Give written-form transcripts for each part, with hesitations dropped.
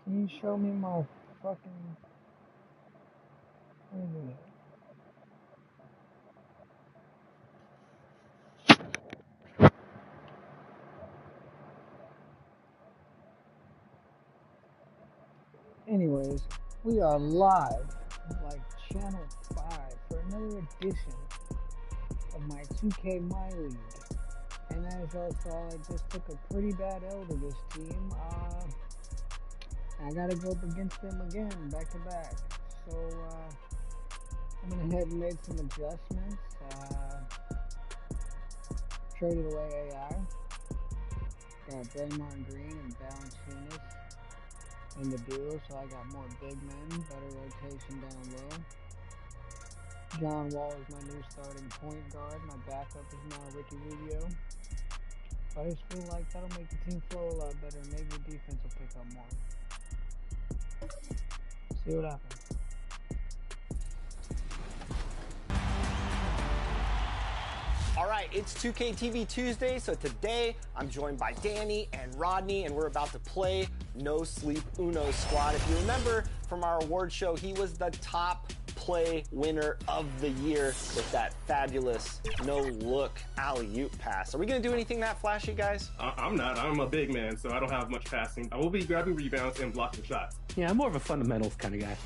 Can you show me my fucking... Wait a minute. Anyways, we are live, like Channel 5, for another edition of my 2K My League. And as y'all saw, I just took a pretty bad L to this team. I gotta go up against them again, back to back. So, I went ahead and made some adjustments. Traded away AI. Got Draymond Green and Valanciunas in the duo, so I got more big men, better rotation down low. John Wall is my new starting point guard. My backup is now Ricky Rubio. I just feel like that'll make the team flow a lot better. Maybe the defense will pick up more. See what happens. All right, it's 2K TV Tuesday, so today I'm joined by Danny and Rodney, and we're about to play No Sleep Uno Squad. If you remember from our award show, he was the top play winner of the year with that fabulous no-look alley-oop pass. Are we going to do anything that flashy, guys? I'm not. I'm a big man, so I don't have much passing. I will be grabbing rebounds and blocking shots. Yeah, I'm more of a fundamentals kind of guy.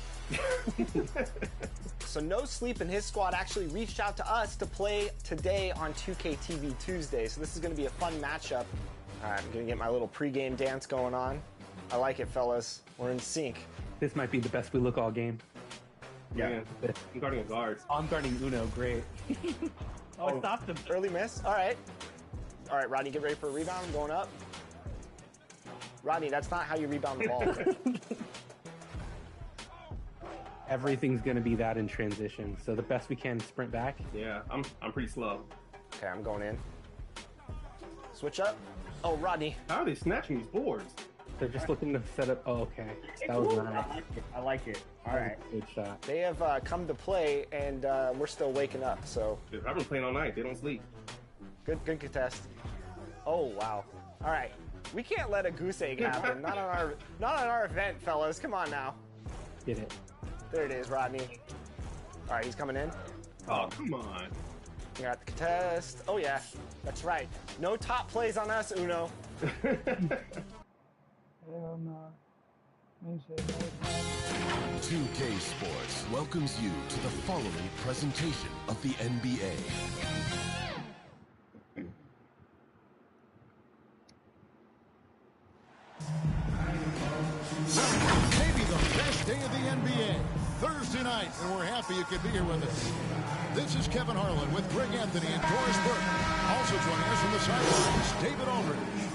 So No Sleep and his squad actually reached out to us to play today on 2K TV Tuesday. So this is going to be a fun matchup. All right, I'm going to get my little pregame dance going on. I like it, fellas. We're in sync. This might be the best we look all game. Yeah. I'm guarding a guard. I'm guarding Uno, great. I stopped him. Early miss. All right. All right, Rodney, get ready for a rebound. I'm going up. Rodney, that's not how you rebound the ball. Everything's going to be that in transition. So the best we can sprint back. Yeah, I'm pretty slow. Okay, I'm going in. Switch up. Oh, Rodney. How are they snatching these boards? They're just looking to set up. Oh, okay. That was nice. I like it. All right. Good shot. They have come to play, and we're still waking up, so. I've been playing all night. They don't sleep. Good contest. Oh, wow. All right. We can't let a goose egg happen. Not on our event, fellas. Come on now. Get it. There it is, Rodney. All right, he's coming in. Oh, come on. You got the contest. Oh, yeah. That's right. No top plays on us, Uno. Hell no. 2K Sports welcomes you to the following presentation of the NBA. Maybe the best day of the NBA, Thursday night, and we're happy you could be here with us. This is Kevin Harlan with Greg Anthony and Doris Burke. Also joining us from the sidelines, David Aldridge.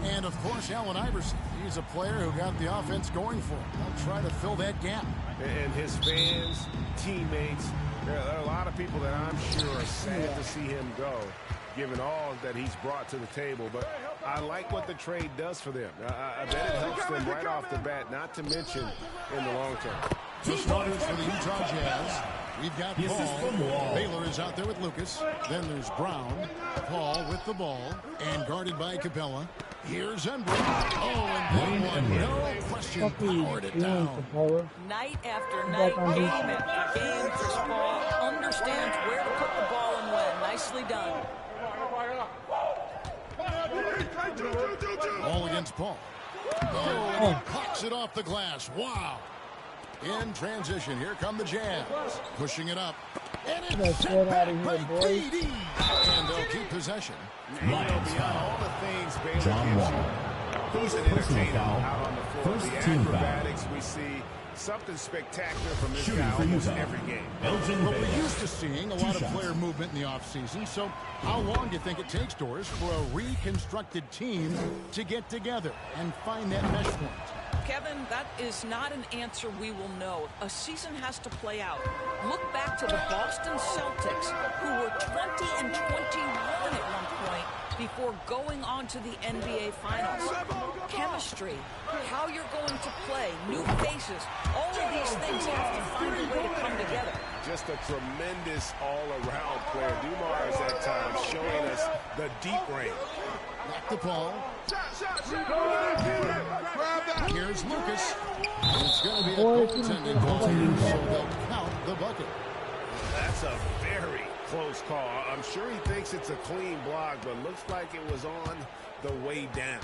And, of course, Allen Iverson. He's a player who got the offense going for him. He'll try to fill that gap. And his fans, teammates, there are a lot of people that I'm sure are sad to see him go, given all that he's brought to the table. But I like what the trade does for them. I bet it helps them right off the bat, not to mention in the long term. The starters for the Utah Jazz. We've got Paul. Baylor is out there with Lucas. Then there's Brown. Paul with the ball. And guarded by Capella. Here's Embry. Oh, and that one, no question, powered it down. Night after night, game after game, Chris Paul understands where to put the ball and when. Nicely done. Ball against Paul. Oh, and he clocks it off the glass. Wow. In transition, here come the Jazz. Pushing it up. And it's sent back by KD. And they'll keep possession. Beyond all the things Baylor gives you, He's an entertainer out on the floor. The acrobatics we see, something spectacular from this guy almost every game. Well, we're used to seeing a lot of player movement in the offseason, so how long do you think it takes, Doris, for a reconstructed team to get together and find that mesh point? Kevin, that is not an answer we will know. A season has to play out. Look back to the Boston Celtics, who were 20 and 21 at one point before going on to the NBA Finals. Chemistry, how you're going to play, new faces, all of these things have to find a way to come together. Just a tremendous all-around player. Dumars at times showing us the deep range. Back to Paul. Here's Lucas. It's going to be a goaltending call, so they'll count the bucket. That's a very close call. I'm sure he thinks it's a clean block, but looks like it was on the way down.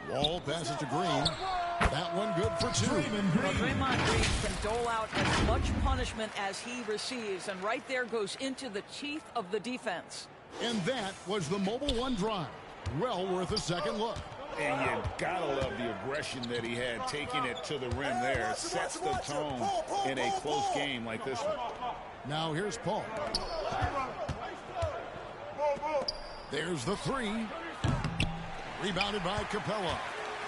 Wall passes to Green. That one good for two. Well, Draymond Green can dole out as much punishment as he receives, and right there goes into the teeth of the defense. And that was the Mobile One drive. Well worth a second look. And you gotta love the aggression that he had, taking it to the rim there. It sets the tone in a close game like this one. Now here's Paul. There's the three. Rebounded by Capella.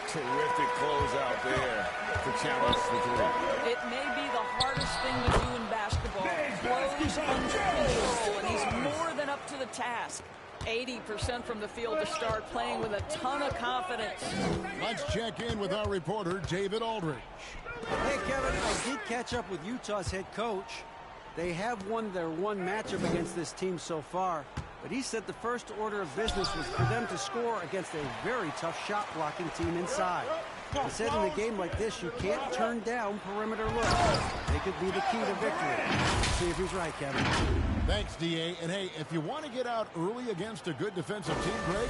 Terrific close out there to challenge the three. It may be the hardest thing to do in basketball. Close under control, and he's more than up to the task. 80% from the field to start, playing with a ton of confidence. Let's check in with our reporter, David Aldridge. Hey, Kevin, I did catch up with Utah's head coach. They have won their one matchup against this team so far, but he said the first order of business was for them to score against a very tough shot-blocking team inside. He said in a game like this, you can't turn down perimeter looks. They could be the key to victory. See if he's right, Kevin. Thanks, D.A. And, hey, if you want to get out early against a good defensive team, Greg,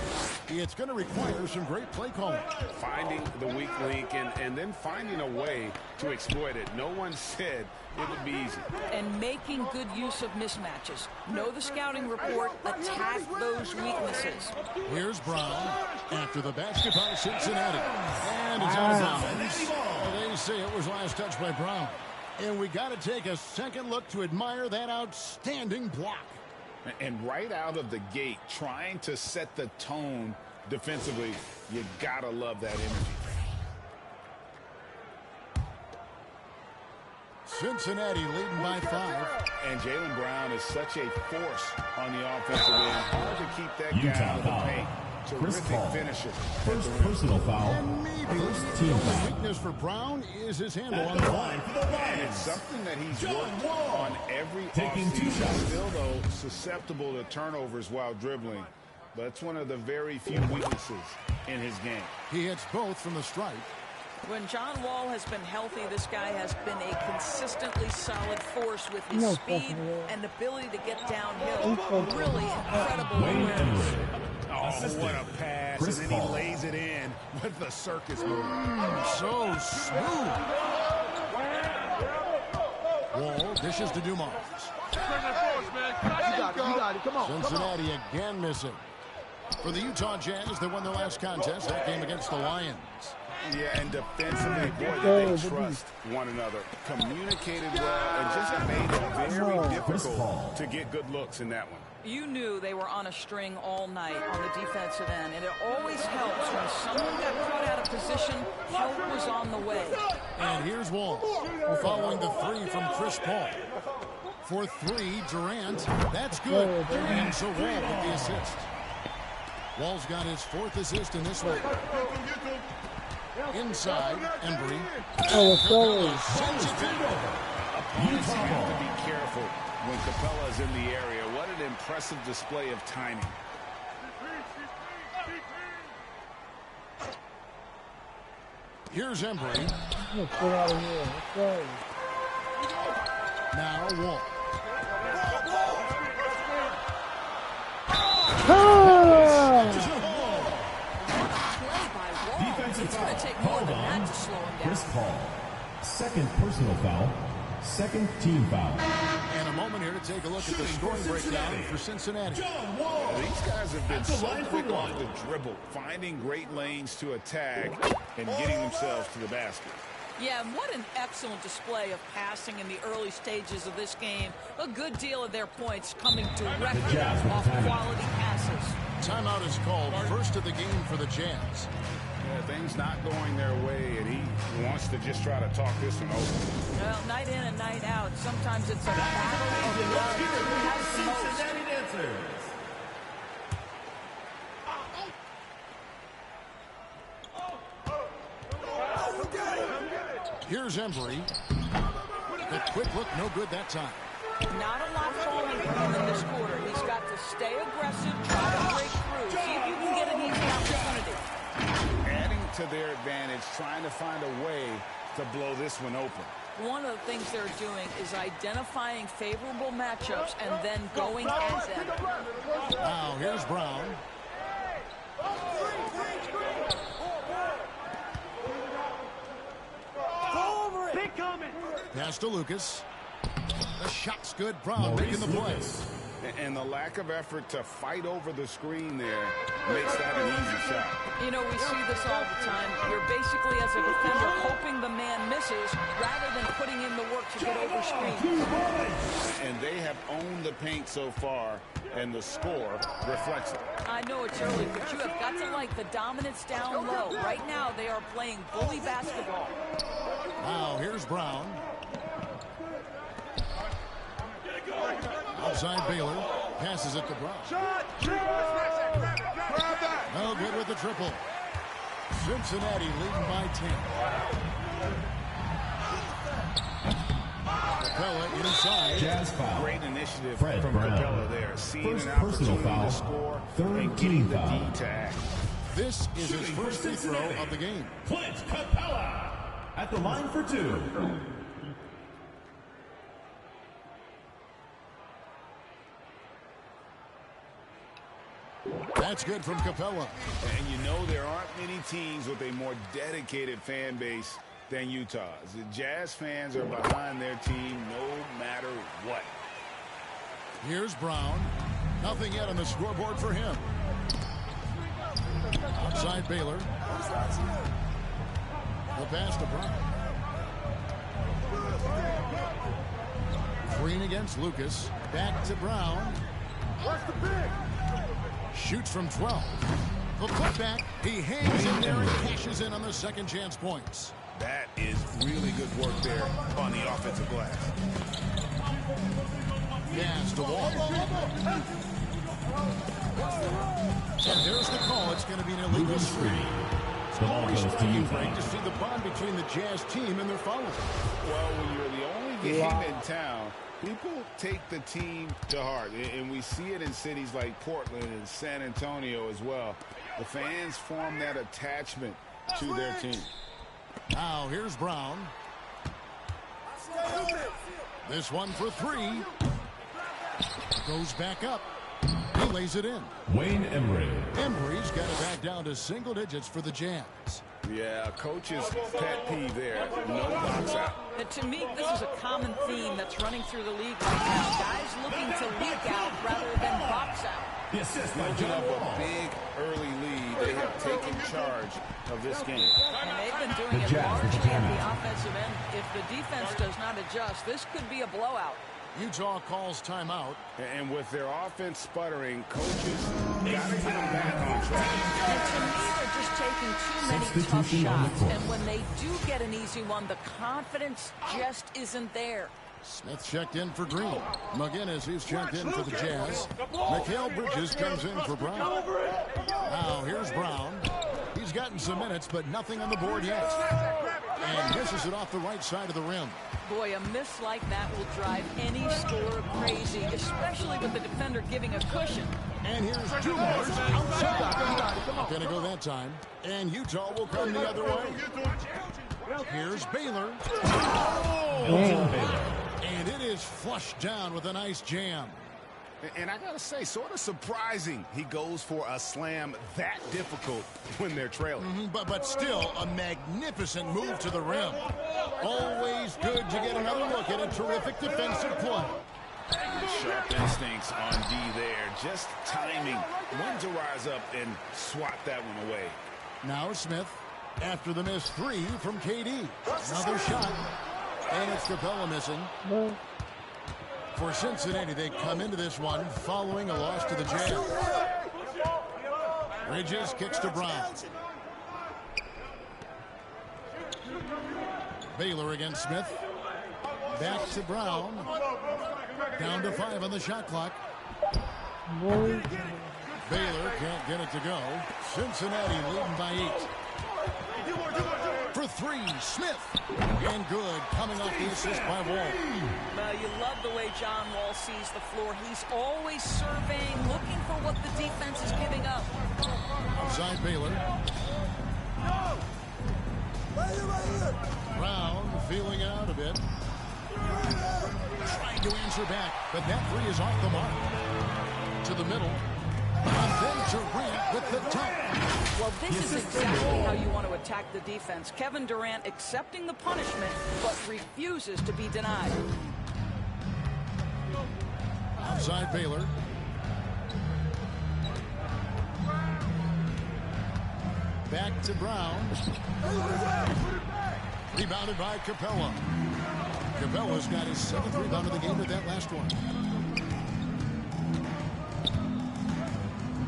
it's going to require some great play calling. Finding the weak link and then finding a way to exploit it. No one said it would be easy. And making good use of mismatches. Know the scouting report. Attack those weaknesses. Here's Brown after the basket by Cincinnati. And it's out of bounds. They say it was last touched by Brown. And we got to take a second look to admire that outstanding block. And right out of the gate, trying to set the tone defensively, you got to love that energy. Cincinnati leading by 5. And Jaylen Brown is such a force on the offensive end. Hard to keep that guy out of the paint. Terrific finisher. First personal foul. And maybe the only weakness for Brown is his handle on the line. And it's something that he's worked on every offseason. Still, though, susceptible to turnovers while dribbling. But it's one of the very few weaknesses in his game. He hits both from the stripe. When John Wall has been healthy, this guy has been a consistently solid force with his speed and ability to get downhill. Really incredible awareness. Oh, what a pass. And then he lays it in with the circus move. So smooth. Wall dishes to Dumars. You got it. Come on. Cincinnati again missing. For the Utah Jazz, they won their last contest, that game against the Lions. Yeah, and defensively, boy, they trust one another. Communicated well and just made it very difficult to get good looks in that one. You knew they were on a string all night on the defensive end, and it always helps when someone got caught out of position, help was on the way. And here's Wall, following the three from Chris Paul. For three, Durant, that's good. And so Wall with the assist. Wall's got his 4th assist in this one. Inside, Embry. Opponents have to be careful when Capella's in the area. What an impressive display of timing. Here's Embry. Let's get out of here. Let's go. Now Wall. Defensive foul called on Chris Paul. Second personal foul. Second team foul. And a moment here to take a look at the scoring breakdown for Cincinnati. These guys have been so quick off the dribble, finding great lanes to attack and getting themselves to the basket. Yeah, and what an excellent display of passing in the early stages of this game. A good deal of their points coming directly off quality passes. Timeout is called, first of the game for the Jazz. Yeah, things not going their way, and he wants to just try to talk this one over. Well, night in and night out, sometimes it's a battle of love. Who has the most? Here's Embry. The quick look, no good that time. Not a lot falling for him in this quarter. He's got to stay aggressive, try to break through, see if you can get an easy opportunity. Adding to their advantage, trying to find a way to blow this one open. One of the things they're doing is identifying favorable matchups and then going at them. Now, here's Brown. Pass to Lucas. The shot's good. Brown making the play. And the lack of effort to fight over the screen there makes that an easy shot. You know, we see this all the time. You're basically, as a defender, hoping the man misses rather than putting in the work to get over screens. And they have owned the paint so far, and the score reflects it. I know it's early, but you have got to like the dominance down low. Right now, they are playing bully basketball. Now, here's Brown. Outside Baylor. Passes it to Brown. No good with the triple. Cincinnati leading by 10. Capella inside. Jazz foul. Great initiative Fred from Brown. Capella there. Seeing First an personal opportunity foul. to score Third and team getting the foul. D-tag. This is his first free throw of the game. Clint Capella at the line for two. That's good from Capella. And you know there aren't many teams with a more dedicated fan base than Utah's. The Jazz fans are behind their team no matter what. Here's Brown. Nothing yet on the scoreboard for him. Outside Baylor. The pass to Brown. Green against Lucas. Back to Brown. Shoots from 12. The putback. He hangs in there and cashes in on the second chance points. That is really good work there on the offensive glass. Pass to Wall. And there's the call. It's going to be an illegal screen. Always striking break to see the bond between the Jazz team and their followers. Well, when you're the only game in town, people take the team to heart. And we see it in cities like Portland and San Antonio as well. The fans form that attachment to their team. Now, here's Brown. This one for three. Goes back up. He lays it in. Wayne Embry. Embry's got it back down to single digits for the Jazz. Yeah, coach's pet peeve there. No box out. And to me, this is a common theme that's running through the league right now. Guys looking to leak out rather than box out. The assist by Building John up Wall. a big early lead, they have taken charge of this game. And they've been doing it largely at the offensive end. If the defense does not adjust, this could be a blowout. Utah calls timeout. And with their offense sputtering, coaches got to get them back on track. And to me, they're just taking too many tough shots. And when they do get an easy one, the confidence just isn't there. Smith checked in for Green. McGinnis, who's checked in for the Jazz. Mikal Bridges comes in for Brown. Now, here's Brown. He's gotten some minutes, but nothing on the board yet. And misses it off the right side of the rim. Boy, a miss like that will drive any scorer crazy, especially with the defender giving a cushion. And here's Dumars outside. Not going to go that time. And Utah will come the other way. Here's Baylor. Milton Baylor. And it is flushed down with a nice jam. And I gotta say, sort of surprising he goes for a slam that difficult when they're trailing. But still a magnificent move to the rim. Always good to get another look at a terrific defensive play. Sharp instincts on D there. Just timing when to rise up and swat that one away. Now Smith after the missed three from KD. Another shot. And it's Capella missing. For Cincinnati, they come into this one following a loss to the Jazz. Bridges kicks to Brown. Baylor against Smith. Back to Brown. Down to 5 on the shot clock. Baylor can't get it to go. Cincinnati leading by 8. For 3, Smith. And good, coming off the assist by Wall. Well, you love the way John Wall sees the floor. He's always surveying, looking for what the defense is giving up. Outside Baylor. Brown feeling out a bit. Trying to answer back, but that three is off the mark. To the middle. And then Durant with the top. Well, this is exactly how you want to attack the defense. Kevin Durant accepting the punishment, but refuses to be denied. Outside Baylor. Back to Brown. Rebounded by Capella. Capella's got his 7th rebound of the game with that last one.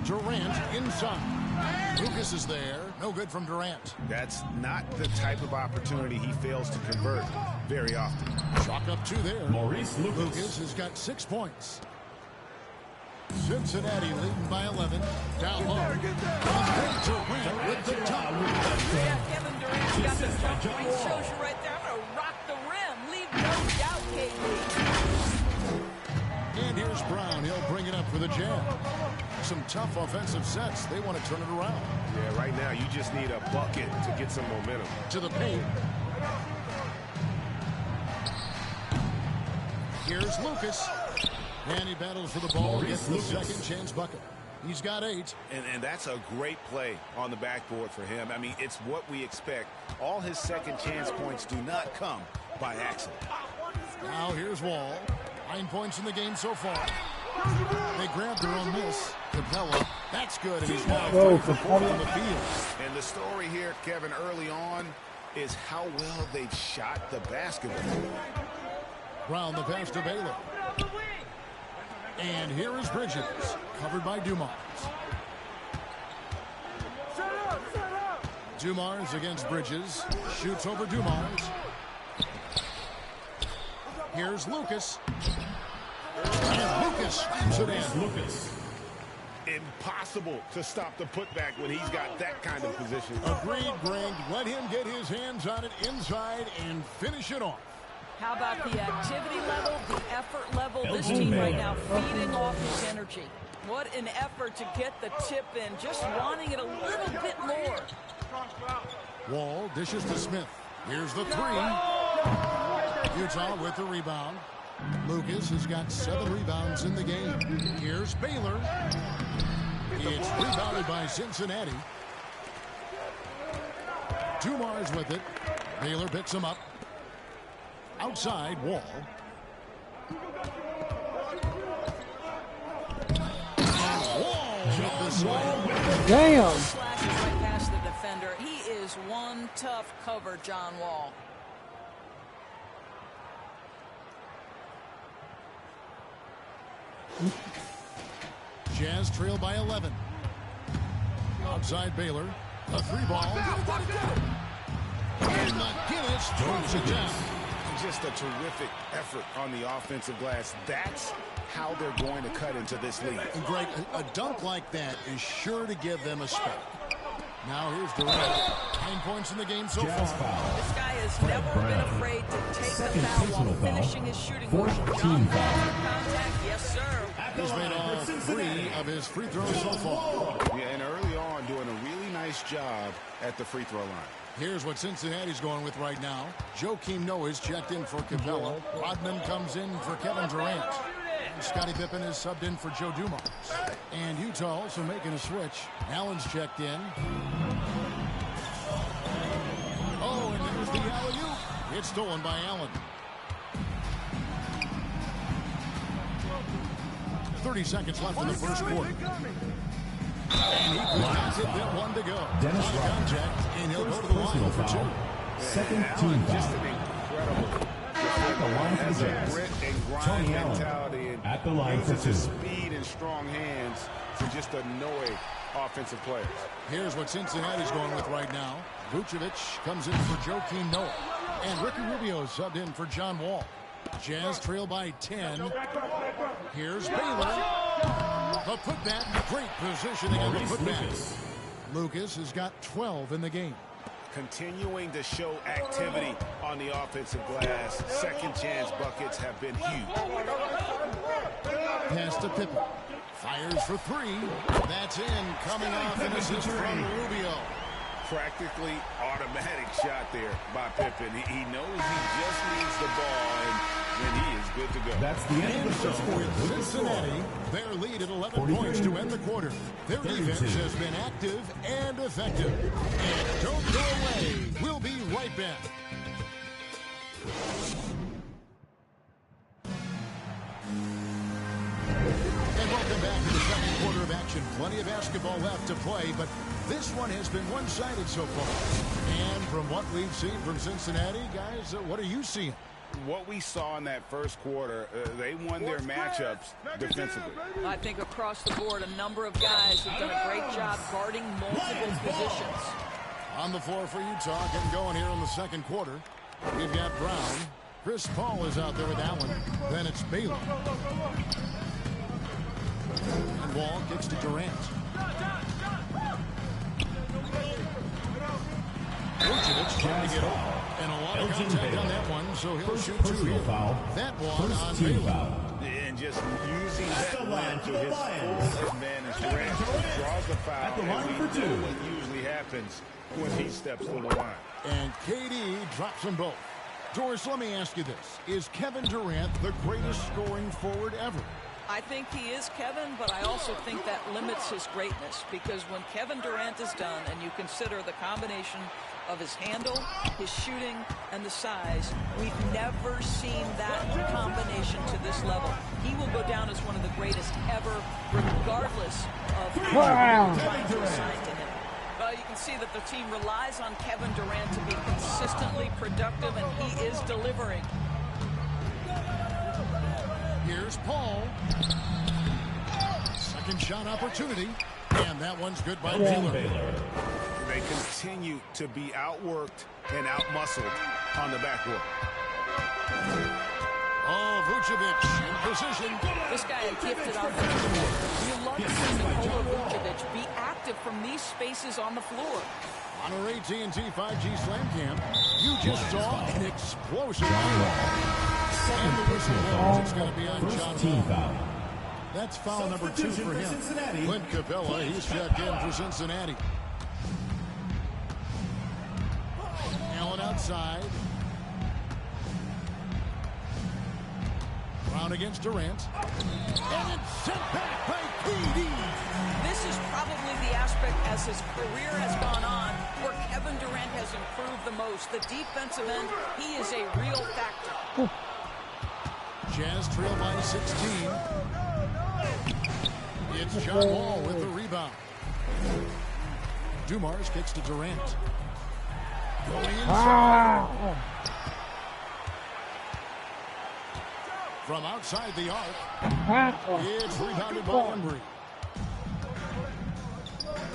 Durant inside. Lucas is there. No good from Durant. That's not the type of opportunity he fails to convert very often. Chalk up 2 there. Maurice Lucas. Lucas has got 6 points. Cincinnati leading by 11. Down low. Durant with the top. Yeah, Kevin Durant got the jump. He shows you right there. I'm going to rock the rim. Leave no doubt, KD. And here's Brown. He'll bring it up for the Jazz. Some tough offensive sets. They want to turn it around. Yeah, right now you just need a bucket to get some momentum. To the paint. Here's Lucas. And he battles for the ball. Gets the second chance bucket. He's got 8. And that's a great play on the backboard for him. I mean, it's what we expect. All his second chance points do not come by accident. Now here's Wall. 9 points in the game so far. They grabbed their own miss. Capella. That's good. And he's now 3 for 4 on the field. And the story here, Kevin, early on is how well they've shot the basketball. Brown the pass to Baylor. And here is Bridges. Covered by Dumars. Dumars against Bridges. Shoots over Dumars. Here's Lucas. And Lucas slams it in. Lucas. Impossible to stop the putback when he's got that kind of position. Agreed, Greg. Let him get his hands on it inside and finish it off. How about the activity level, the effort level? This team right now feeding off his energy. What an effort to get the tip in, just wanting it a little bit more. Wall dishes to Smith. Here's the 3. Utah with the rebound. Lucas has got 7 rebounds in the game. Here's Baylor. It's rebounded by Cincinnati. Dumars with it. Baylor picks him up. Outside, Wall. Wall with the slam. Damn. Slashes right past the defender. He is one tough cover, John Wall. Jazz trail by 11. Outside Baylor. A 3 ball. And McGinnis throws it down. Just a terrific effort on the offensive glass. That's how they're going to cut into this league. And Greg, a dunk like that is sure to give them a spark. Now here's Durant. 9 points in the game so far. This guy has never been afraid to take the foul while finishing his shooting motion. John Wall contact, yes sir. He's made all 3 of his free throws so far. Yeah, and early on doing a really nice job at the free throw line. Here's what Cincinnati's going with right now. Joakim Noah's checked in for Capella. Rodman comes in for Kevin Durant. Scottie Pippen is subbed in for Joe Dumars. And Utah also making a switch. Allen's checked in. Oh, and there's the alley-oop. It's stolen by Allen. 30 seconds left in the first quarter. And he presents it with 1 to go. Dennis Contact, and he'll go to the line for 2. Second team Just foul. an incredible At the line for has the a Jazz. grit and grind Tony Allen mentality and at the line for uses his 2. speed and strong hands to just annoy offensive players. Here's what Cincinnati's going with right now. Vucevic comes in for Joakim Noah. And Ricky Rubio subbed in for John Wall. Jazz trail by 10. Here's Baylor. The putback. Great positioning on the putback. Lucas has got 12 in the game. Continuing to show activity on the offensive glass. Second chance buckets have been huge. Pass to Pippen. Fires for 3. That's in. Coming off an assist from Rubio. Practically automatic shot there by Pippen. He knows he just needs the ball, and he is good to go. That's the end of the first quarter. Cincinnati, their lead at 11 points to end the quarter. Their defense has been active and effective. And don't go away. We'll be right back. And welcome back to the second quarter of action. Plenty of basketball left to play, but this one has been one-sided so far. And from what we've seen from Cincinnati, guys, what are you seeing? What we saw in that first quarter, they won their matchups defensively. I think across the board, a number of guys have done a great job guarding multiple positions. On the floor for Utah, getting going here in the second quarter. We've got Brown. Chris Paul is out there with Allen. Then it's Baylor. And Wall kicks to Durant. Vucevic trying to get over. And a lot of contact on that one, so he'll shoot 2 here. That one on Baylor. And just using that line to his full advantage. Durant draws the foul, and we know what usually happens when he steps to the line. And KD drops them both. Doris, let me ask you this. Is Kevin Durant the greatest scoring forward ever? I think he is, Kevin, but I also think that limits his greatness, because when Kevin Durant is done and you consider the combination of his handle, his shooting, and the size, we've never seen that combination to this level. He will go down as one of the greatest ever, regardless of who trying to assign to him. Well, you can see that the team relies on Kevin Durant to be consistently productive, and he is delivering. Here's Paul. Second shot opportunity. And that one's good by Baylor. They continue to be outworked and outmuscled on the backcourt. Oh, Vucevic in position. This guy is gifted offensively. You love to see Nikola Vucevic be active from these spaces on the floor. On our AT&T 5G Slam Cam, you just saw an explosion. And the whistle blows. It's going to be on John Wall. That's foul number 2 for him. Clint Capella, he's checked in for Cincinnati. Allen outside. Brown against Durant. And it's sent back by KD. This is probably the aspect as his career has gone on where Kevin Durant has improved the most. The defensive end, he is a real factor. Jazz trail by 16. It's John Wall with the rebound. Dumars kicks to Durant. Going inside. From outside the arc. It's rebounded by Embry.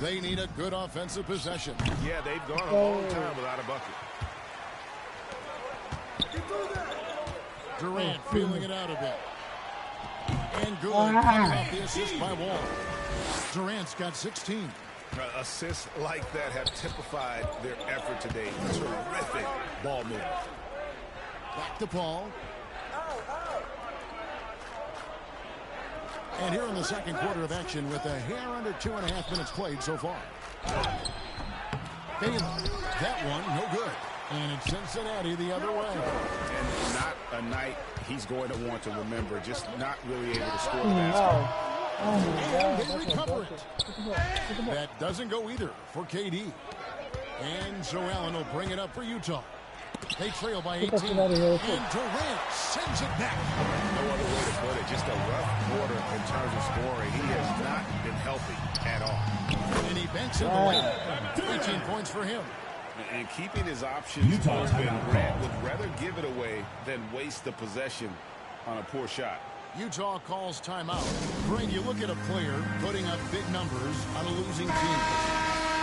They need a good offensive possession. Yeah, they've gone a long time without a bucket. Durant feeling it out a bit. And good. Coming off the assist by Wall. Durant's got 16. Assists like that have typified their effort today. Terrific ball move. Back to Paul. And here in the second quarter of action with a hair under 2.5 minutes played so far. Baylor. That one, no good. And it's Cincinnati the other way. And not a night he's going to want to remember, just not really able to score the basket. And they recover it. That doesn't go either for KD. And Joe Allen will bring it up for Utah. They trail by 18. And Durant sends it back. No other way to put it. Just a rough quarter in terms of scoring. He has not been healthy at all. And he banks it away. 18 points for him. And keeping his options open, Grant would rather give it away than waste the possession on a poor shot. Utah calls timeout. Greg, you look at a player putting up big numbers on a losing team.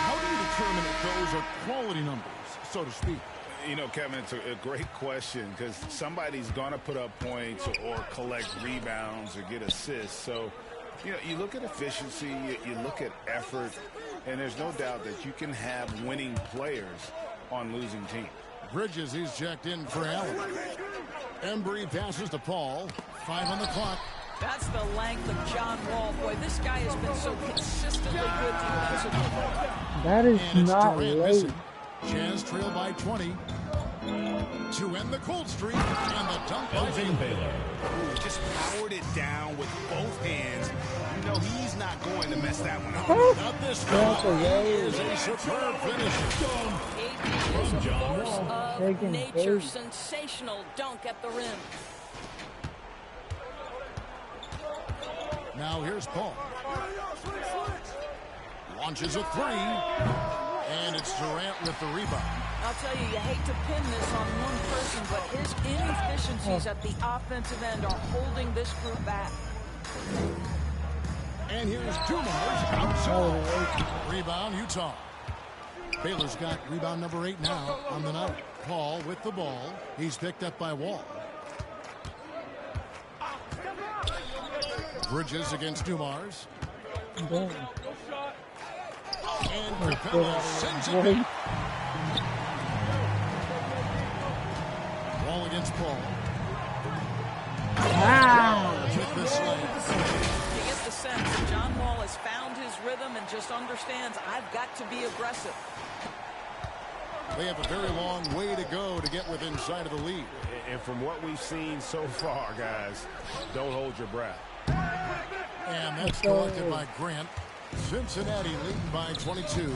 How do you determine if those are quality numbers, so to speak? You know, Kevin, it's a great question because somebody's going to put up points or collect rebounds or get assists. So, you know, you look at efficiency, you look at effort, and there's no doubt that you can have winning players on losing teams. Bridges is checked in for Allen. Embry passes to Paul. 5 on the clock. That's the length of John Wall. Boy, this guy has been so consistently good defensively. That is not late. Jazz trail by 20 to end the cold streak, and the dunk by Baylor. Just powered it down with both hands. You know he's not going to mess that one up. Not this one. Is a superb finish. AD is a force of nature. Sensational dunk at the rim. Now here's Paul. Launches a three. And it's Durant with the rebound. I'll tell you, you hate to pin this on one person, but his inefficiencies at the offensive end are holding this group back. And here's Dumars outside. Rebound, Utah. Baylor's got rebound number 8 now on the night. Paul with the ball. He's picked up by Wall. Bridges against Dumars. And Capella sends it back. Wall against Paul. Wow. With the slam. You get the sense that John Wall has found his rhythm and just understands I've got to be aggressive. They have a very long way to go to get within sight of the lead. And from what we've seen so far, guys, don't hold your breath. And that's collected by Grant. Cincinnati leading by 22.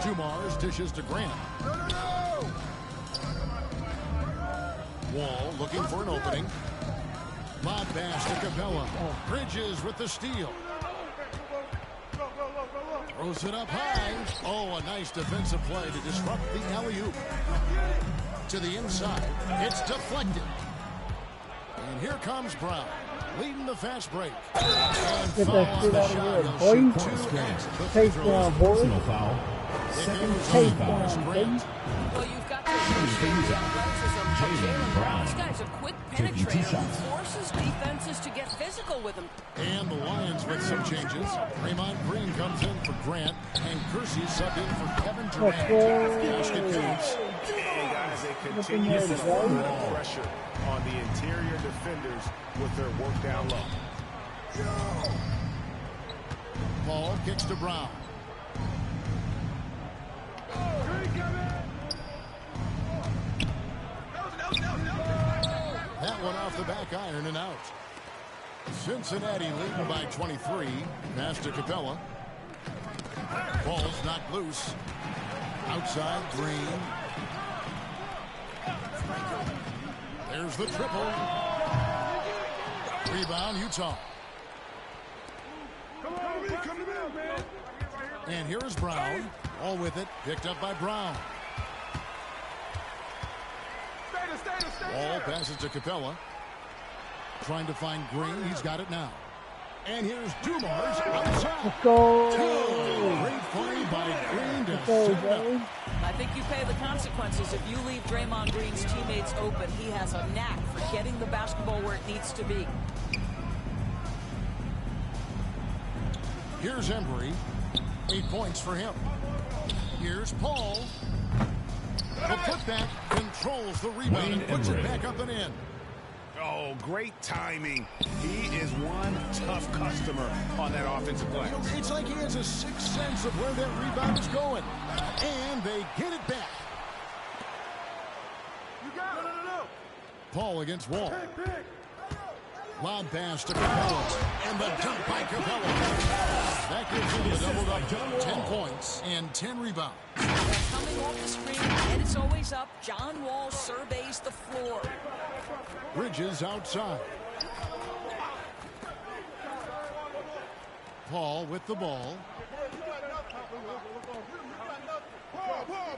Dumars dishes to Grant. Wall looking for an opening. Lob pass to Capella. Bridges with the steal. Throws it up high. Oh, a nice defensive play to disrupt the alley-oop. To the inside. It's deflected. And here comes Brown. Leading the fast break. Get that shit out of here, boy. Takedown, boy. Personal foul. Second Takedown, boy. Well, you've got to appreciate the athleticism of Jaylen Brown. This guy's a quick penetrator who forces defenses to get physical with him. And the Lions with some changes. Draymond Green comes in for Grant, and Kersey subbed in for Kevin Durant. Basket counts. And guys, they continue to put pressure on the interior defenders with their work down low. Paul kicks to Brown. That one off the back iron and out. Cincinnati leading by 23. Pass to Capella. Ball's knocked loose. Outside, Green. There's the triple. Rebound, Utah. And here is Brown. All with it. Picked up by Brown. Ball passes to Capella. Trying to find Green. He's got it now. And here's Dumars outside. Let's go. Great play by Green to Let's go, set it up. Joey. I think you pay the consequences. If you leave Draymond Green's teammates open, he has a knack for getting the basketball where it needs to be. Here's Embry. 8 points for him. Here's Paul. The putback controls the rebound and puts it back up and in. Oh, Oh, great timing. He is one tough customer on that offensive play. It's like he has a sixth sense of where that rebound is going. And they get it back. No. Paul against Wall. Lob pass to Capella. And the dunk by Capella. That gives him the double-double. 10 points and 10 rebounds. Coming off the screen, head is always up. John Wall surveys the floor. Bridges outside. Paul with the ball.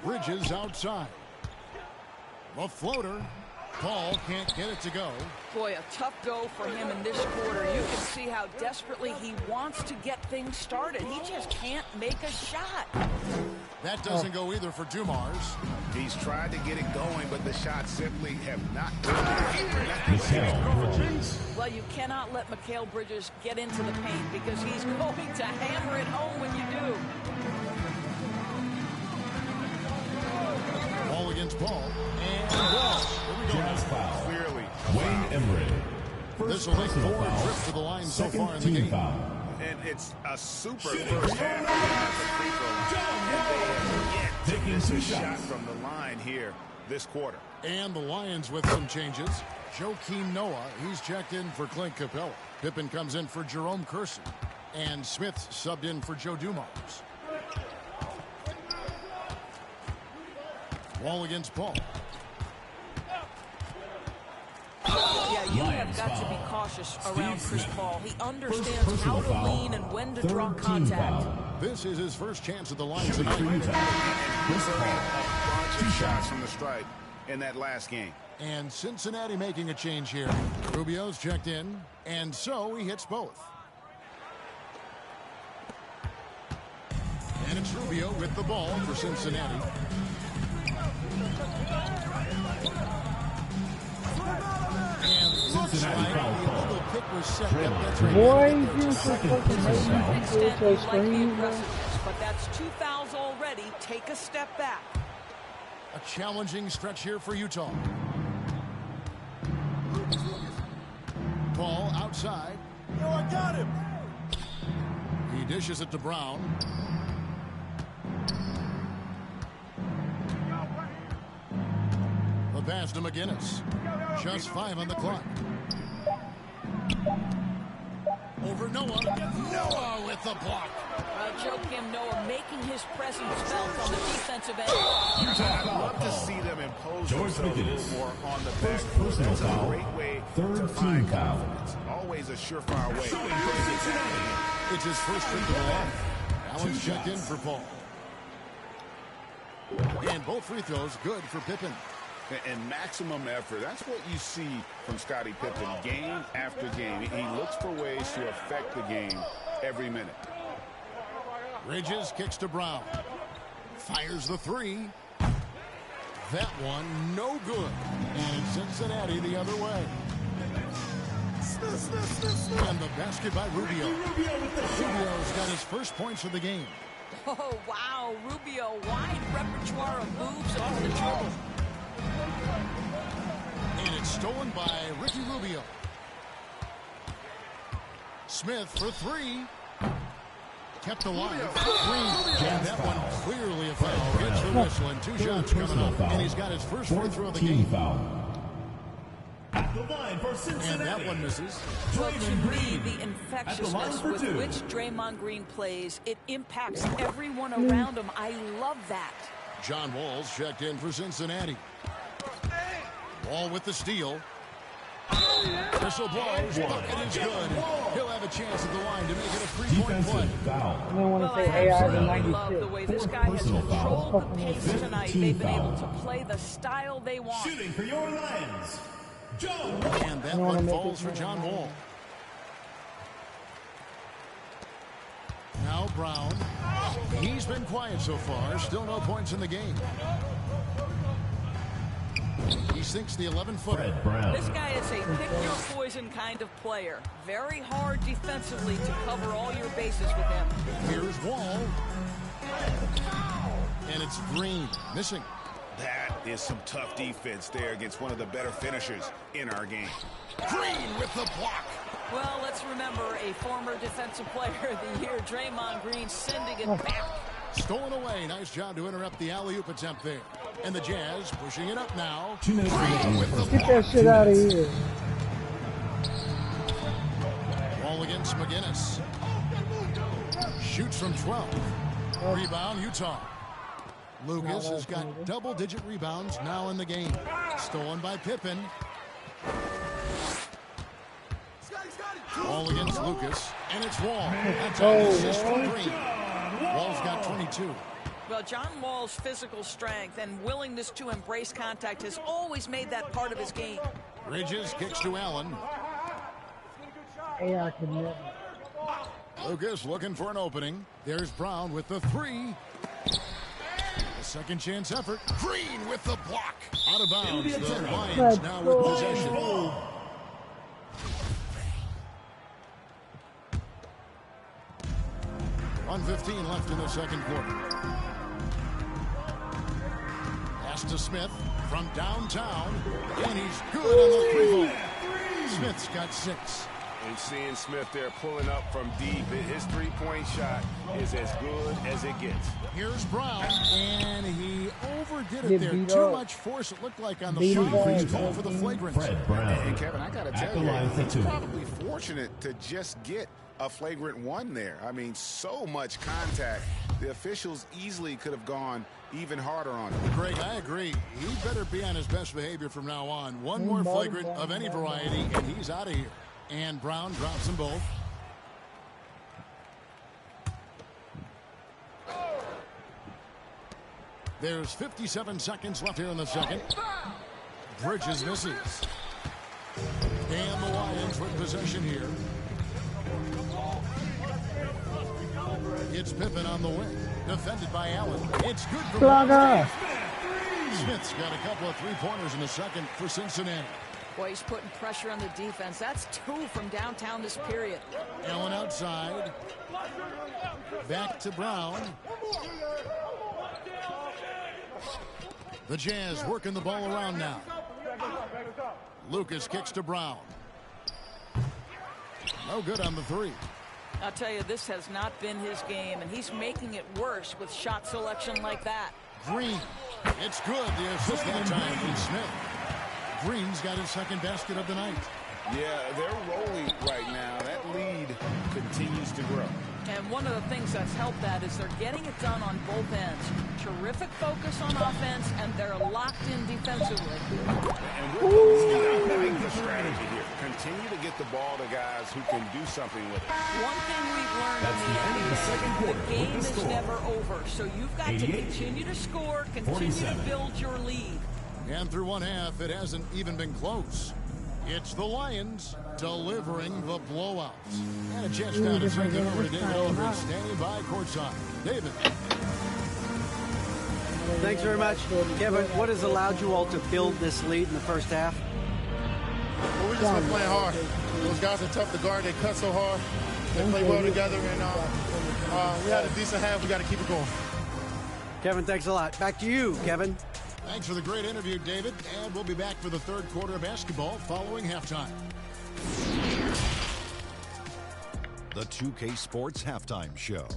Bridges outside. The floater. Paul can't get it to go. Boy, a tough go for him in this quarter. You can see how desperately he wants to get things started. He just can't make a shot. That doesn't go either for Dumars. He's tried to get it going, but the shots simply have not. Well, you cannot let Mikal Bridges get into the paint because he's going to hammer it home when you do. Ball against Paul. And ball. Here we go. Jazz foul. Clearly. Wayne Emery. This will make 4 trips to the line so far in the game. Foul. And it's a super first half at the free throw line. And they have yet to miss a shot from the line here this quarter. And the Lions with some changes. Joakim Noah, he's checked in for Clint Capella. Pippen comes in for Jerome Kersey. And Smith subbed in for Joe Dumars. Wall against Paul. Yeah, you have got to be cautious around Chris Paul. He understands how to lean and when to drop contact. This is his first chance at the line tonight. A bunch of shots from the stripe in that last game. And Cincinnati making a change here. Rubio's checked in, and so he hits both. And it's Rubio with the ball for Cincinnati. And Cincinnati foul call. The pick was set. Boy, you're so fucking But that's 2 fouls already. Take a step back. A challenging stretch here for Utah. Paul outside. Oh, I got him. He dishes it to Brown. The pass to McGinnis. Just 5 on the clock. Over Noah. Noah with the block. Joakim Noah making his presence felt on the defensive end. I'd love to see them impose themselves a little more on the back. That's a great way to find confidence. Always a surefire way. It's his first trip to the line. Allen's checked in for Paul. And both free throws good for Pippen. And maximum effort. That's what you see from Scottie Pippen game after game. He looks for ways to affect the game every minute. Bridges kicks to Brown. Fires the 3. That one no good. And Cincinnati the other way. And the basket by Rubio. Rubio's got his first points of the game. Oh, wow. Rubio, wide repertoire of moves off the dribble. And it's stolen by Ricky Rubio. Smith for 3. Kept alive. And that one clearly a foul. Gets the whistle and 2 shots coming up. And he's got his first free throw of the game. At the line for Cincinnati. And that one misses. Well, to me, the infectiousness with which Draymond Green plays, it impacts everyone around him. I love that. John Wall's checked in for Cincinnati. Wall with the steal. Whistle blows. Bucket is good. He'll have a chance at the line to make it a 3-point play. I don't want to say AI to I love the way this guy has controlled the pace tonight. They've been able to play the style they want. Shooting for your Lions, John. And that one falls for John Wall. Now Brown. He's been quiet so far. Still no points in the game. He sinks the 11-footer. This guy is a pick-your-poison kind of player. Very hard defensively to cover all your bases with him. Here's Wall. And it's Green. Missing. That is some tough defense there against one of the better finishers in our game. Green with the block. Well, let's remember a former defensive player of the year, Draymond Green, sending it back. Stolen away. Nice job to interrupt the alley-oop attempt there. And the Jazz pushing it up now. 2 minutes remaining. Get that shit out of here. Ball against McGinnis. Shoots from 12. Rebound, Utah. Lucas has got double-digit rebounds now in the game. Stolen by Pippen. Ball against Lucas, and it's Wall. That's an assist from Green. Wall's got 22. Well, John Wall's physical strength and willingness to embrace contact has always made that part of his game. Bridges kicks to Allen. AI can never. Lucas looking for an opening. There's Brown with the three. A second chance effort. Green with the block. Out of bounds. The Lions now with possession. 1:15 left in the second quarter. Pass to Smith from downtown, and he's good on the three-ball. Smith's got 6. And seeing Smith there pulling up from deep, his three-point shot is as good as it gets. Here's Brown, and he overdid it there. Too much force, it looked like, on the shot. He's called for the flagrant. And Kevin, I got to tell you, he's 2. probably fortunate to just get a flagrant 1 there. I mean, so much contact. The officials easily could have gone even harder on him. Greg, I agree. He better be on his best behavior from now on. One more flagrant of any variety, and he's out of here. And Brown drops them both. There's 57 seconds left here in the second. Bridges misses. And the Lions with possession here. It's Pippen on the wing. Defended by Allen. It's good for Blogger. Smith's got a couple of three-pointers in the second for Cincinnati. Boy, he's putting pressure on the defense. That's 2 from downtown this period. Allen outside. Back to Brown. The Jazz working the ball around now. Lucas kicks to Brown. No good on the three. I'll tell you, this has not been his game, and he's making it worse with shot selection like that. Green. It's good. The assist in the time from Smith. Green's got his second basket of the night. Yeah, they're rolling right now. That lead continues to grow. And one of the things that's helped that is they're getting it done on both ends. Terrific focus on offense, and they're locked in defensively. And with the lead, I like the strategy here. Continue to get the ball to guys who can do something with it. One thing we've learned in the NBA, the game is never over. So you've got to continue to score, continue to build your lead. And through one half, it hasn't even been close. It's the Lions delivering the blowout. And a chance now to send it over to David Aldridge, standing by courtside. David. Thanks very much. Kevin, what has allowed you all to build this lead in the first half? Well, we just been playing hard. Those guys are tough to guard. They cut so hard. They play well together, and we had a decent half. We got to keep it going. Kevin, thanks a lot. Back to you, Kevin. Thanks for the great interview, David. And we'll be back for the third quarter of basketball following halftime. The 2K Sports Halftime Show.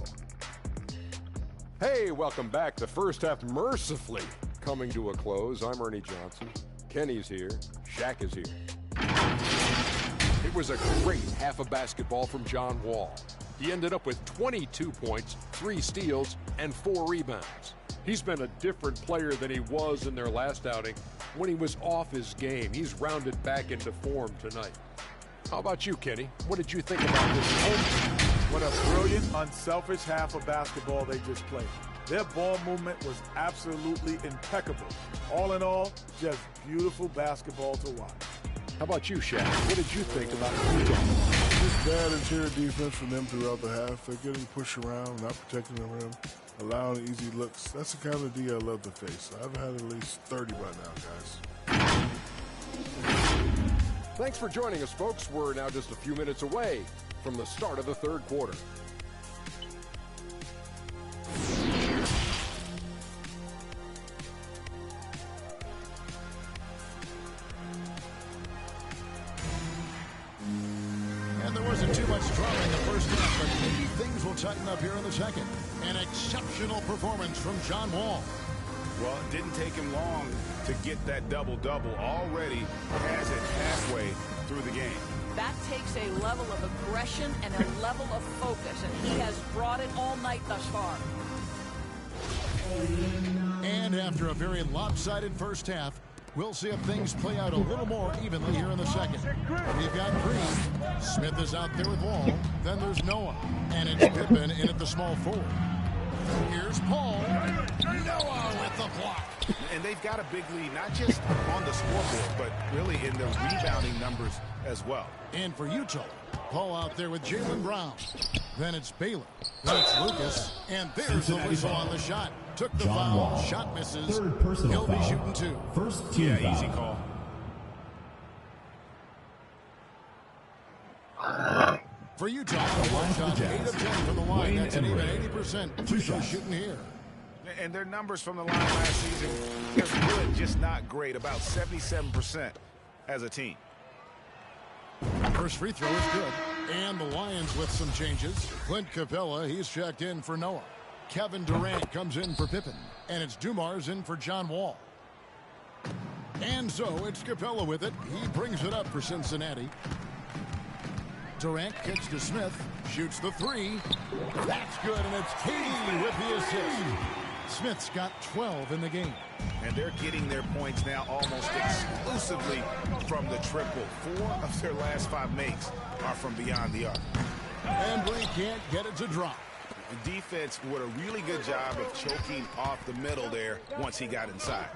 Hey, welcome back. The first half mercifully coming to a close. I'm Ernie Johnson. Kenny's here. Shaq is here. It was a great half of basketball from John Wall. He ended up with 22 points, 3 steals, and 4 rebounds. He's been a different player than he was in their last outing when he was off his game. He's rounded back into form tonight. How about you, Kenny? What did you think about this home team? What a brilliant, unselfish half of basketball they just played. Their ball movement was absolutely impeccable. All in all, just beautiful basketball to watch. How about you, Shaq? What did you think about Utah? Just bad interior defense from them throughout the half. They're getting pushed around, not protecting the rim, allowing easy looks. That's the kind of D I love to face. I've had at least 30 by now, guys. Thanks for joining us, folks. We're now just a few minutes away from the start of the third quarter. tighten up here in the second. An exceptional performance from John Wall. Well, it didn't take him long to get that double-double. Already has it halfway through the game. That takes a level of aggression and a level of focus, and he has brought it all night thus far. And after a very lopsided first half, we'll see if things play out a little more evenly here in the second. We've got Green. Smith is out there with Wall. Then there's Noah. And it's Pippen in at the small forward. Here's Paul. Noah with the block. And they've got a big lead, not just on the scoreboard, but really in the rebounding numbers as well. And for Utah, Paul out there with Jaylen Brown. Then it's Baylor. Then it's Lucas. And there's the whistle on the shot. Took the foul. Wall. Shot misses. Third personal He'll be foul. shooting two. First team foul. Easy call. For Utah, one shot 8 of 10 from the line. That's an even 80%. Two shots shooting here. And their numbers from the line last season, they're good, just not great. About 77% as a team. First free throw is good. And the Lions with some changes. Clint Capella, he's checked in for Noah. Kevin Durant comes in for Pippen. And it's Dumars in for John Wall. And so it's Capella with it. He brings it up for Cincinnati. Durant kicks to Smith. Shoots the three. That's good, and it's KD with the assist. Smith's got 12 in the game. And they're getting their points now almost exclusively from the triple. 4 of their last 5 makes are from beyond the arc. Embry can't get it to drop. The defense did a really good job of choking off the middle there once he got inside.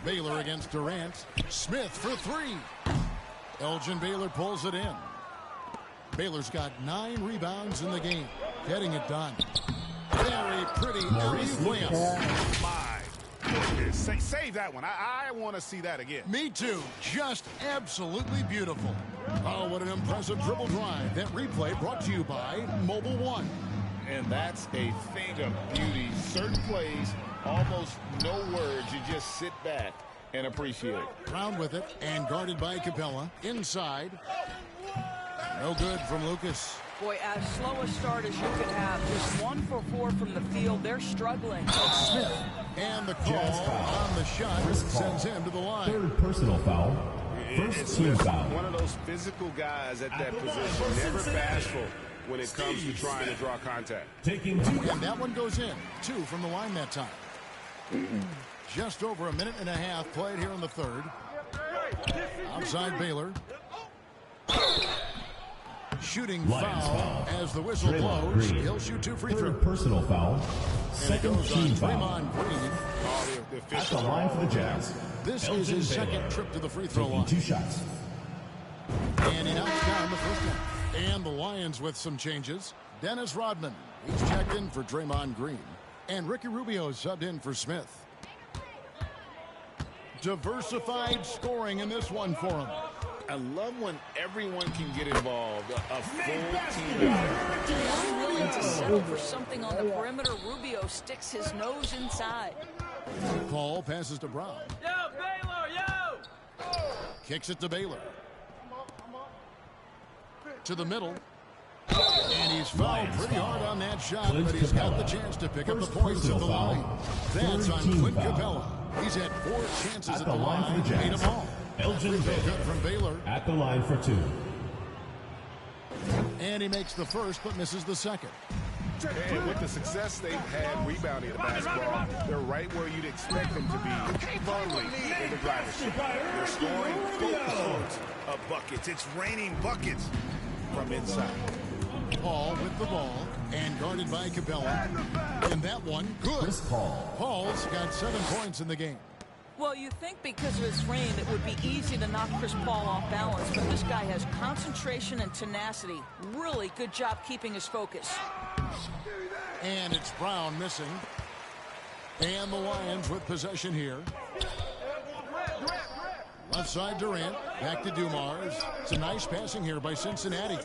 Baylor against Durant. Smith for 3. Elgin Baylor pulls it in. Baylor's got 9 rebounds in the game. Getting it done. Very pretty alley-oop layup. My goodness. Save that one. I want to see that again. Me too. Just absolutely beautiful. Oh, what an impressive dribble drive. That replay brought to you by Mobile One. And that's a thing of beauty. Certain plays, almost no words. You just sit back and appreciate it. Brown with it and guarded by Capella. Inside. No good from Lucas. Boy, as slow a start as you could have. Just 1 for 4 from the field. They're struggling. Smith. And the call on the shot sends him to the line. Third personal foul. First team foul. One of those physical guys at that position. Never bashful when it comes to trying to draw contact. Taking 2. And that one goes in. 2 from the line that time. Just over a minute and a half played here in the third. Outside Baylor. Shooting foul as the whistle blows. He'll shoot 2 free throws. Third personal foul. Second team foul. Draymond Green. At the line for the Jazz. This is his second trip to the free throw line. 2 shots. And he knocks down the first one. And the Lions with some changes. Dennis Rodman. He's checked in for Draymond Green. And Ricky Rubio subbed in for Smith. Diversified scoring in this one for him. I love when everyone can get involved. A full team effort. Unwilling to settle for something on the perimeter. Rubio sticks his nose inside. Paul passes to Brown. Yo, Baylor, yo! Kicks it to Baylor. To the middle. And he's fouled pretty hard on that shot, but he's got the chance to pick up the points at the line. That's on Clint Capella. He's had 4 chances at the line, made them all. Elgin Baylor from Baylor. At the line for 2. And he makes the first, but misses the second. And with the success they've had rebounding the basketball, they're right where you'd expect them to be, firmly in the driver's seat. They're scoring both sorts of buckets. It's raining buckets from inside. Paul with the ball and guarded by Capella. And that one, good. Chris Paul. Paul's got 7 points in the game. Well, you think because of his rain it would be easy to knock Chris Paul off balance, but this guy has concentration and tenacity. Really good job keeping his focus. And it's Brown missing. And the Lions with possession here. Left side Durant. Back to Dumars. Some nice passing here by Cincinnati.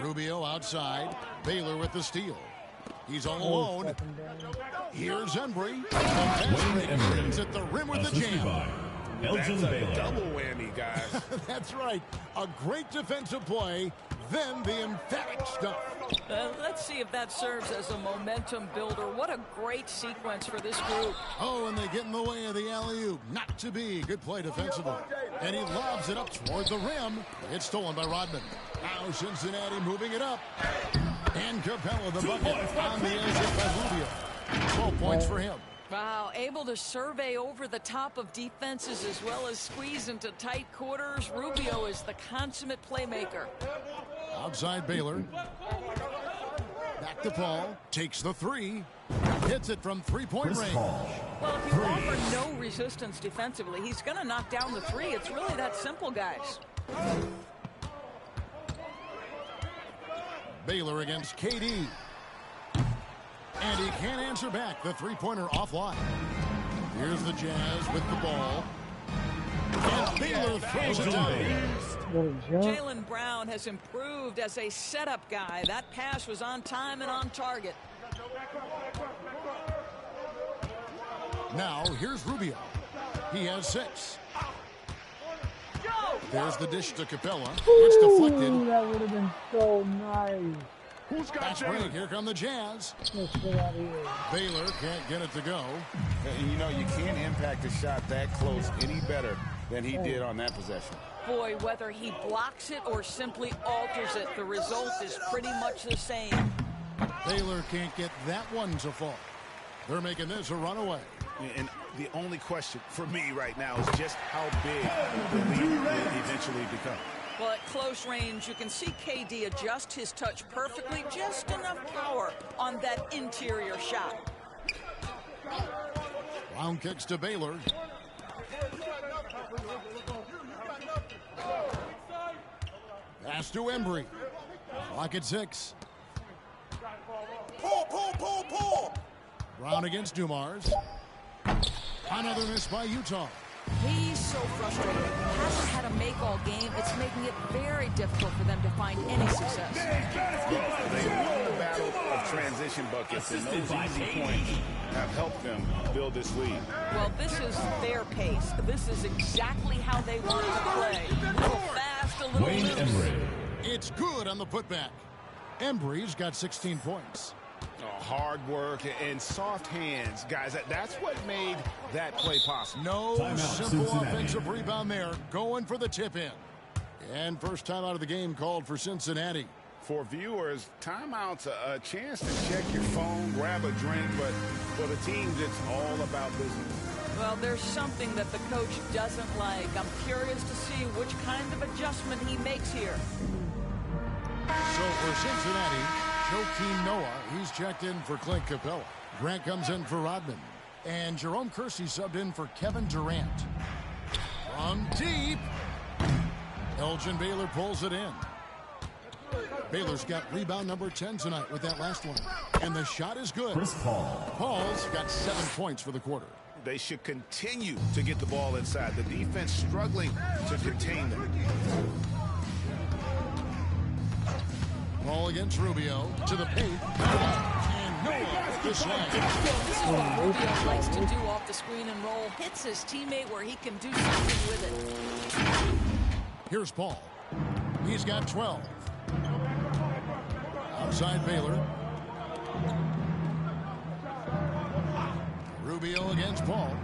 Rubio outside. Baylor with the steal. He's all alone. Here's Embry. Embry at the rim with the jam. That's a double whammy, guys. That's right. A great defensive play, then the emphatic stuff. Let's see if that serves as a momentum builder. What a great sequence for this group. Oh, and they get in the way of the alley-oop. Not to be. Good play defensively. And he lobs it up toward the rim. It's stolen by Rodman. Now Cincinnati moving it up. And Capella the bucket on the exit by Rubio. 12 points for him. Wow, able to survey over the top of defenses as well as squeeze into tight quarters. Rubio is the consummate playmaker. Outside Baylor. Back to Paul. Takes the three. Hits it from three-point range. Well, if you offer no resistance defensively, he's going to knock down the three. It's really that simple, guys. Baylor against KD. And he can't answer back. The three-pointer offline. Here's the Jazz with the ball. And Baylor throws it down. Jaylen Brown has improved as a setup guy. That pass was on time and on target. Now, here's Rubio. He has 6. There's the dish to Capella. It's deflected. That would have been so nice. Who's got break? Here come the Jazz. Let's get out of here. Baylor can't get it to go. You know, you can't impact a shot that close any better than he did on that possession. Boy, whether he blocks it or simply alters it, the result is pretty much the same. Baylor can't get that one to fall. They're making this a runaway. And the only question for me right now is just how big the lead will eventually become. Well, at close range, you can see KD adjust his touch perfectly, just enough power on that interior shot. Round kicks to Baylor. Pass to Embry. Clock at 6. Pull. Brown against Dumars. Another miss by Utah. He's so frustrated. Hasn't had a make all game. It's making it very difficult for them to find any success. They won the battle of transition buckets, and those easy points have helped them build this lead. Well, this is their pace. This is exactly how they want to play. A little fast, a little loose. It's good on the putback. Embry's got 16 points. Oh, hard work and soft hands, guys. That's what made that play possible. No simple offensive rebound there. Going for the tip-in. And first time out of the game called for Cincinnati. For viewers, timeout's a chance to check your phone, grab a drink, but for the teams, it's all about business. Well, there's something that the coach doesn't like. I'm curious to see which kind of adjustment he makes here. So for Cincinnati, Joakim Noah, he's checked in for Clint Capella. Grant comes in for Rodman. And Jerome Kersey subbed in for Kevin Durant. From deep. Elgin Baylor pulls it in. Baylor's got rebound number 10 tonight with that last one. And the shot is good. Paul's got 7 points for the quarter. They should continue to get the ball inside. The defense struggling to contain them. Ball against Rubio to the paint. And Noah with the slam. This is what Rubio likes to do off the screen and roll. Hits his teammate where he can do something with it. Here's Paul. He's got 12. Outside Baylor. Rubio against Paul.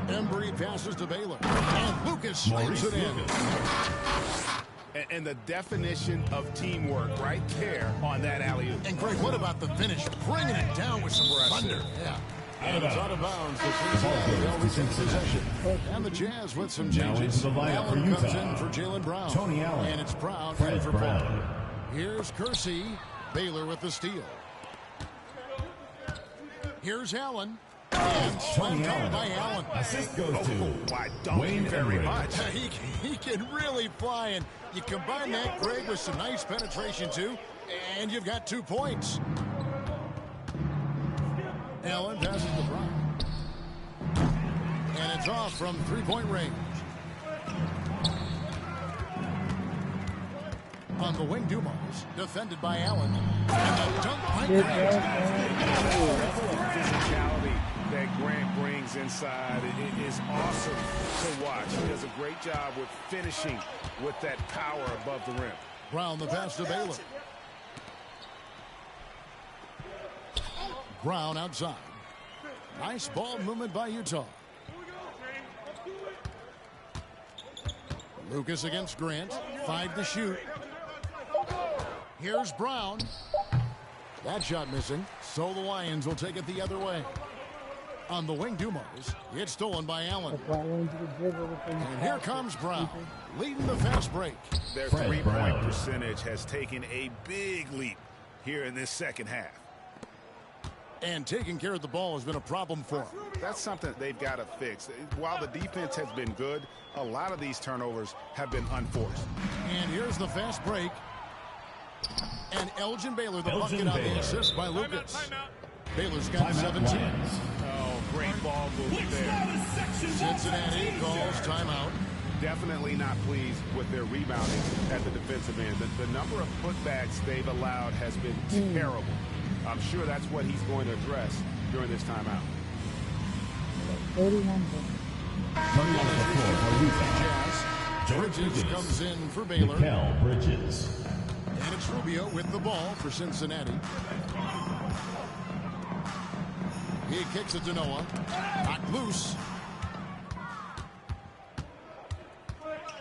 Embry passes to Baylor. And Lucas slams it in. And the definition of teamwork right there on that alley-oop. And Greg, what about the finish? Bringing it down with some thunder. Yeah. And it's out of bounds. They'll retain possession. And the Jazz with some changes. Allen comes in for Jaylen Brown. Tony Allen. And it's Brown in for Paul. Here's Kersey. Baylor with the steal. Here's Allen. And slammed down by Allen. Assist goes to Why, don't you very much. He can really fly, and you combine that, Greg, with some nice penetration, too, and you've got 2 points. Allen passes to Brown. And it's off from three-point range. On the wing, Dumars, defended by Allen. And the dunk by physicality that Grant brings inside is awesome to watch. He does a great job with finishing with that power above the rim. Brown the pass to Baylor. Brown outside. Nice ball movement by Utah. Lucas against Grant. 5 to shoot. Here's Brown. That shot missing. So the Lions will take it the other way. On the wing, Dumars. It's stolen by Allen. And here comes Brown, leading the fast break. Their three-point percentage has taken a big leap here in this second half. And taking care of the ball has been a problem for them. That's something they've got to fix. While the defense has been good, a lot of these turnovers have been unforced. And here's the fast break. And Elgin Baylor, the bucket on the assist by Lucas. Baylor's got 17. Oh, great ball movement there. Cincinnati calls timeout. Definitely not pleased with their rebounding at the defensive end. The number of putbacks they've allowed has been terrible. I'm sure that's what he's going to address during this timeout. 31 Bridges comes in for Baylor. Bridges. And it's Rubio with the ball for Cincinnati. He kicks it to Noah. Knocked loose.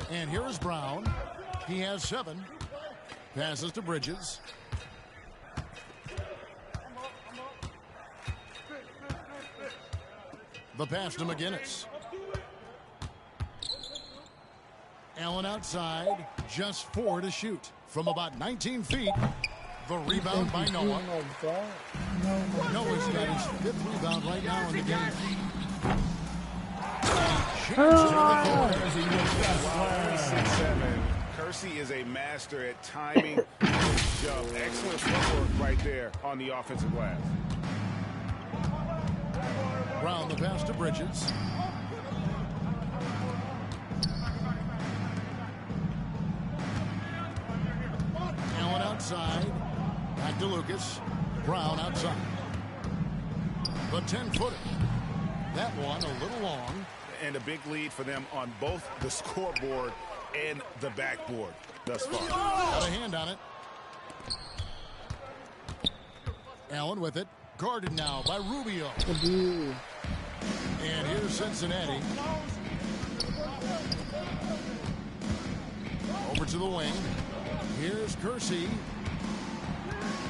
And here is Brown. He has 7. Passes to Bridges. The pass to McGinnis. Allen outside. Just 4 to shoot. From about 19 feet. The rebound by Noah. Noah's got his 5th rebound right now in the game. Kersey is a master at timing his jump. Excellent footwork right there on the offensive glass. Brown the pass to Bridges. Allen outside. Back to Lucas. Brown outside. The 10-footer. That one a little long. And a big lead for them on both the scoreboard and the backboard thus far. Got a hand on it. Allen with it. Guarded now by Rubio. And here's Cincinnati. Over to the wing. Here's Kersey.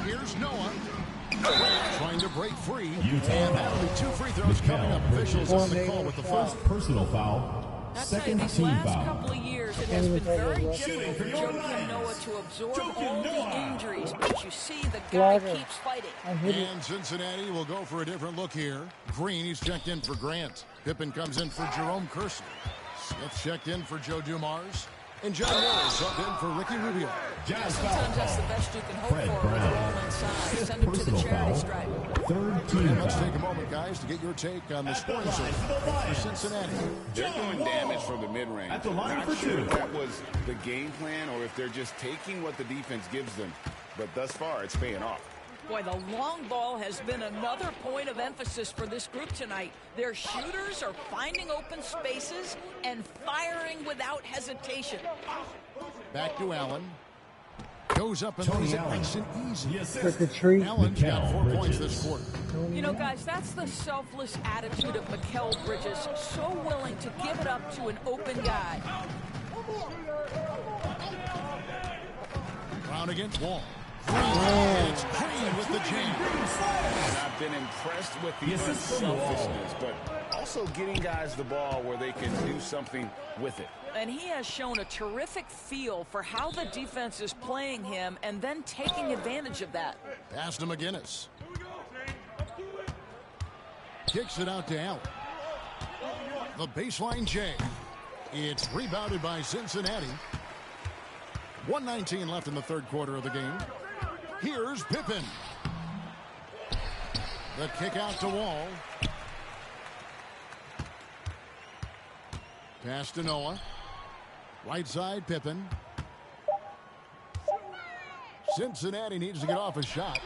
Here's Noah. Trying to break free. And that'll be 2 free throws coming up. Officials on the call with the first personal foul. Second these team last foul. couple of years, it has been very difficult for Joakim Noah to absorb all the injuries, but you see the guy keeps fighting. And Cincinnati will go for a different look here. Green, he's checked in for Grant. Pippen comes in for Jerome Kersey. Smith checked in for Joe Dumars. And John Morris up in for Ricky Rubio. Sometimes that's the best you can hope for with a ball inside. Send him to the charity stripe. Third team And let's foul. take a moment, guys, to get your take on the scoring search for Cincinnati. They're doing damage from the mid-range. At the line Not for sure 2. if that was the game plan or if they're just taking what the defense gives them. But thus far, it's paying off. Boy, the long ball has been another point of emphasis for this group tonight. Their shooters are finding open spaces and firing without hesitation. Back to Allen. Goes up and lays it nice and easy. Allen's got 4 points this quarter. You know, guys, that's the selfless attitude of Mikal Bridges. So willing to give it up to an open guy. Brown against Wall. And it's Green with the jam. And I've been impressed with the unselfishness, but also getting guys the ball where they can do something with it. And he has shown a terrific feel for how the defense is playing him and then taking advantage of that. Pass to McGinnis. Kicks it out to Allen. The baseline J. It's rebounded by Cincinnati. 1:19 left in the third quarter of the game. Here's Pippen. The kick out to Wall. Pass to Noah. Right side, Pippen. Cincinnati needs to get off a shot.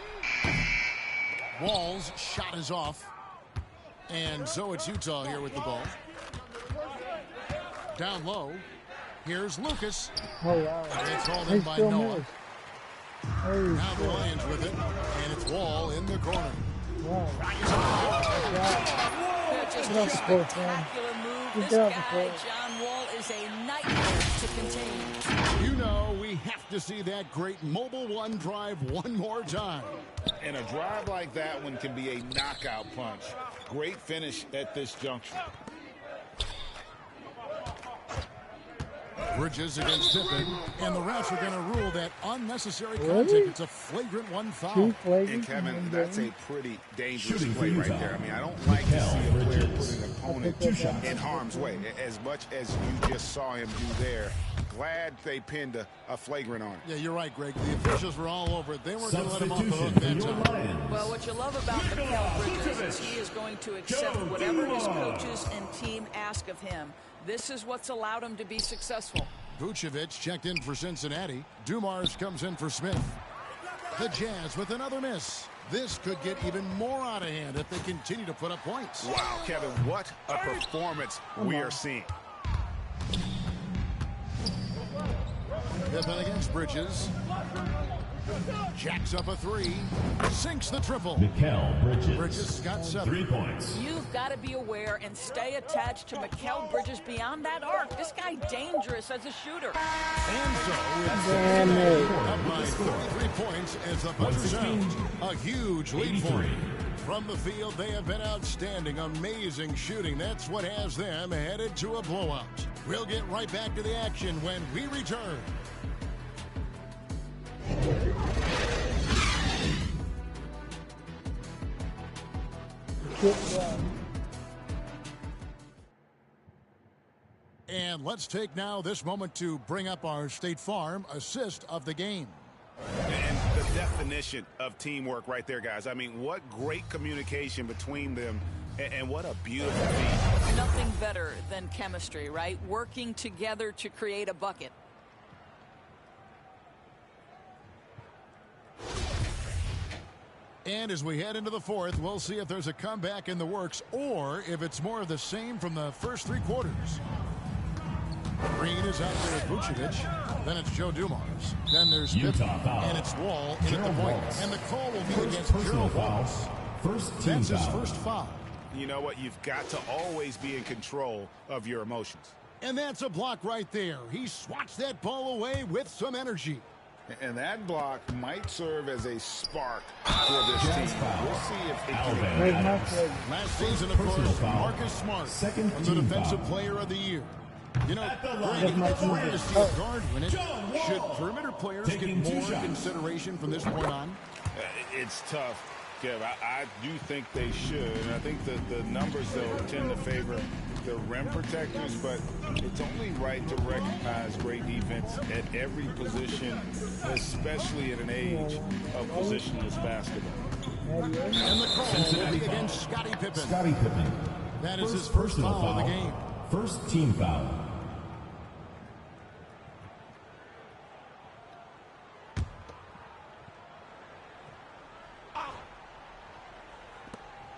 Wall's shot is off. And so it's Utah here with the ball. Down low. Here's Lucas. Oh, wow. It's called They in by still Noah. missed. Now the Lions with it. And it's Wall in the corner. Wow. Just Get a off the court, man. spectacular move. Get This off the guy, court. John Wall, is a nightmare to contain. You know, we have to see that great mobile one drive one more time. And a drive like that one can be a knockout punch. Great finish at this juncture. Bridges against Pippen, and the refs are going to rule that unnecessary Really? contact. It's a flagrant one foul. Two flagrant And Kevin, in that's game. a pretty dangerous Shooting for play right Utah. there. I mean, I don't like to see a player Bridges. put an opponent Two shots. in harm's way. As much as you just saw him do there, glad they pinned a flagrant on him. Yeah, you're right, Greg. The officials were all over it. They weren't going to let him off the hook Substitution that for your time. Lions. Well, what you love about Mikal Bridges is he is going to accept whatever his coaches and team ask of him. This is what's allowed him to be successful. Vucevic checked in for Cincinnati. Dumars comes in for Smith. The Jazz with another miss. This could get even more out of hand if they continue to put up points. Wow, Kevin, what a performance we are seeing. Pippen against Bridges. Jacks up a three. Sinks the triple. Mikal Bridges. Bridges got 7. 3 points. You've got to be aware and stay attached to Mikal Bridges beyond that arc. This guy dangerous as a shooter. And so it's Damn it. up by 33 points as the buzzer sounds. A huge lead for him. From the field, they have been outstanding. Amazing shooting. That's what has them headed to a blowout. We'll get right back to the action when we return. And let's take now this moment to bring up our State Farm assist of the game. And the definition of teamwork right there, guys. I mean, what great communication between them, and what a beautiful feat. Nothing better than chemistry, right? Working together to create a bucket. And as we head into the fourth, we'll see if there's a comeback in the works or if it's more of the same from the first 3 quarters. Green is out there with Vucevic. Then it's Joe Dumars. Then there's Utah Pippen, foul. and it's Wall in at the Gerald point. Wallace. And the call will be First against personal Gerald foul. Wallace. First team That's his foul. first foul. You know what? You've got to always be in control of your emotions. And that's a block right there. He swats that ball away with some energy. And that block might serve as a spark for this team. We'll see if it can. Where's my play? Last season, of Personal course, foul. Marcus Smart Second won the team Defensive foul. Player of the Year. You know, line. Greg, That's it's my rare to team. see a guard win it. John Wall. Should perimeter players Taking get 2 more shots. consideration from this point on? It's tough, Kev. I do think they should. And I think that the numbers, though, tend to favor the rim protectors, but it's only right to recognize great defense at every position, especially at an age of positionless basketball. And the call will be against Scottie Pippen. Scottie Pippen. That is his first personal foul of the game. First team foul.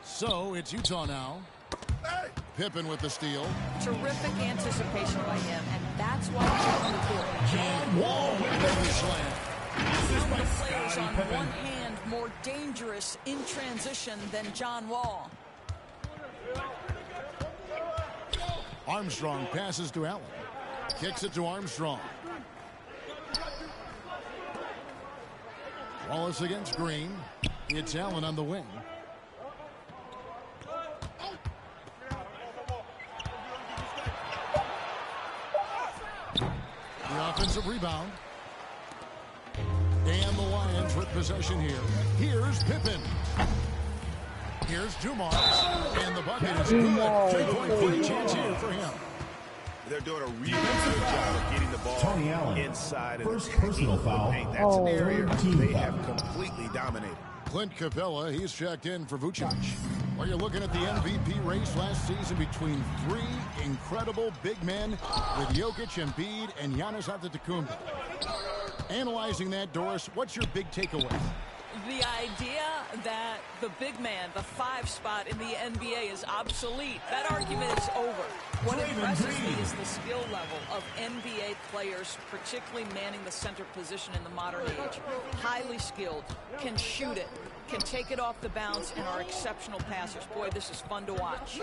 So it's Utah now. Pippen with the steal. Terrific anticipation by him, and that's why he's on the court. And Wall with the slam. How many players on one hand more dangerous in transition than John Wall? Armstrong passes to Allen. Kicks it to Armstrong. Wallace against Green. It's Allen on the wing. The offensive rebound. And the Lions with possession here. Here's Pippen. Here's Dumars. And the bucket is good. 3-point play chance here for him. They're doing a really good job of getting the Tony ball Allen. inside. First personal foul. That's an area Team they foul. have completely dominated. Clint Capella, he's checked in for Vucevic. Well, you're looking at the MVP race last season between 3 incredible big men with Jokic, Embiid, and Giannis Antetokounmpo. Analyzing that, Doris, what's your big takeaway? The idea that the big man, the 5 spot in the NBA is obsolete, that argument is over. What impresses me is the skill level of NBA players, particularly manning the center position in the modern age. Highly skilled, can shoot it, can take it off the bounce, and are exceptional passers. Boy, this is fun to watch.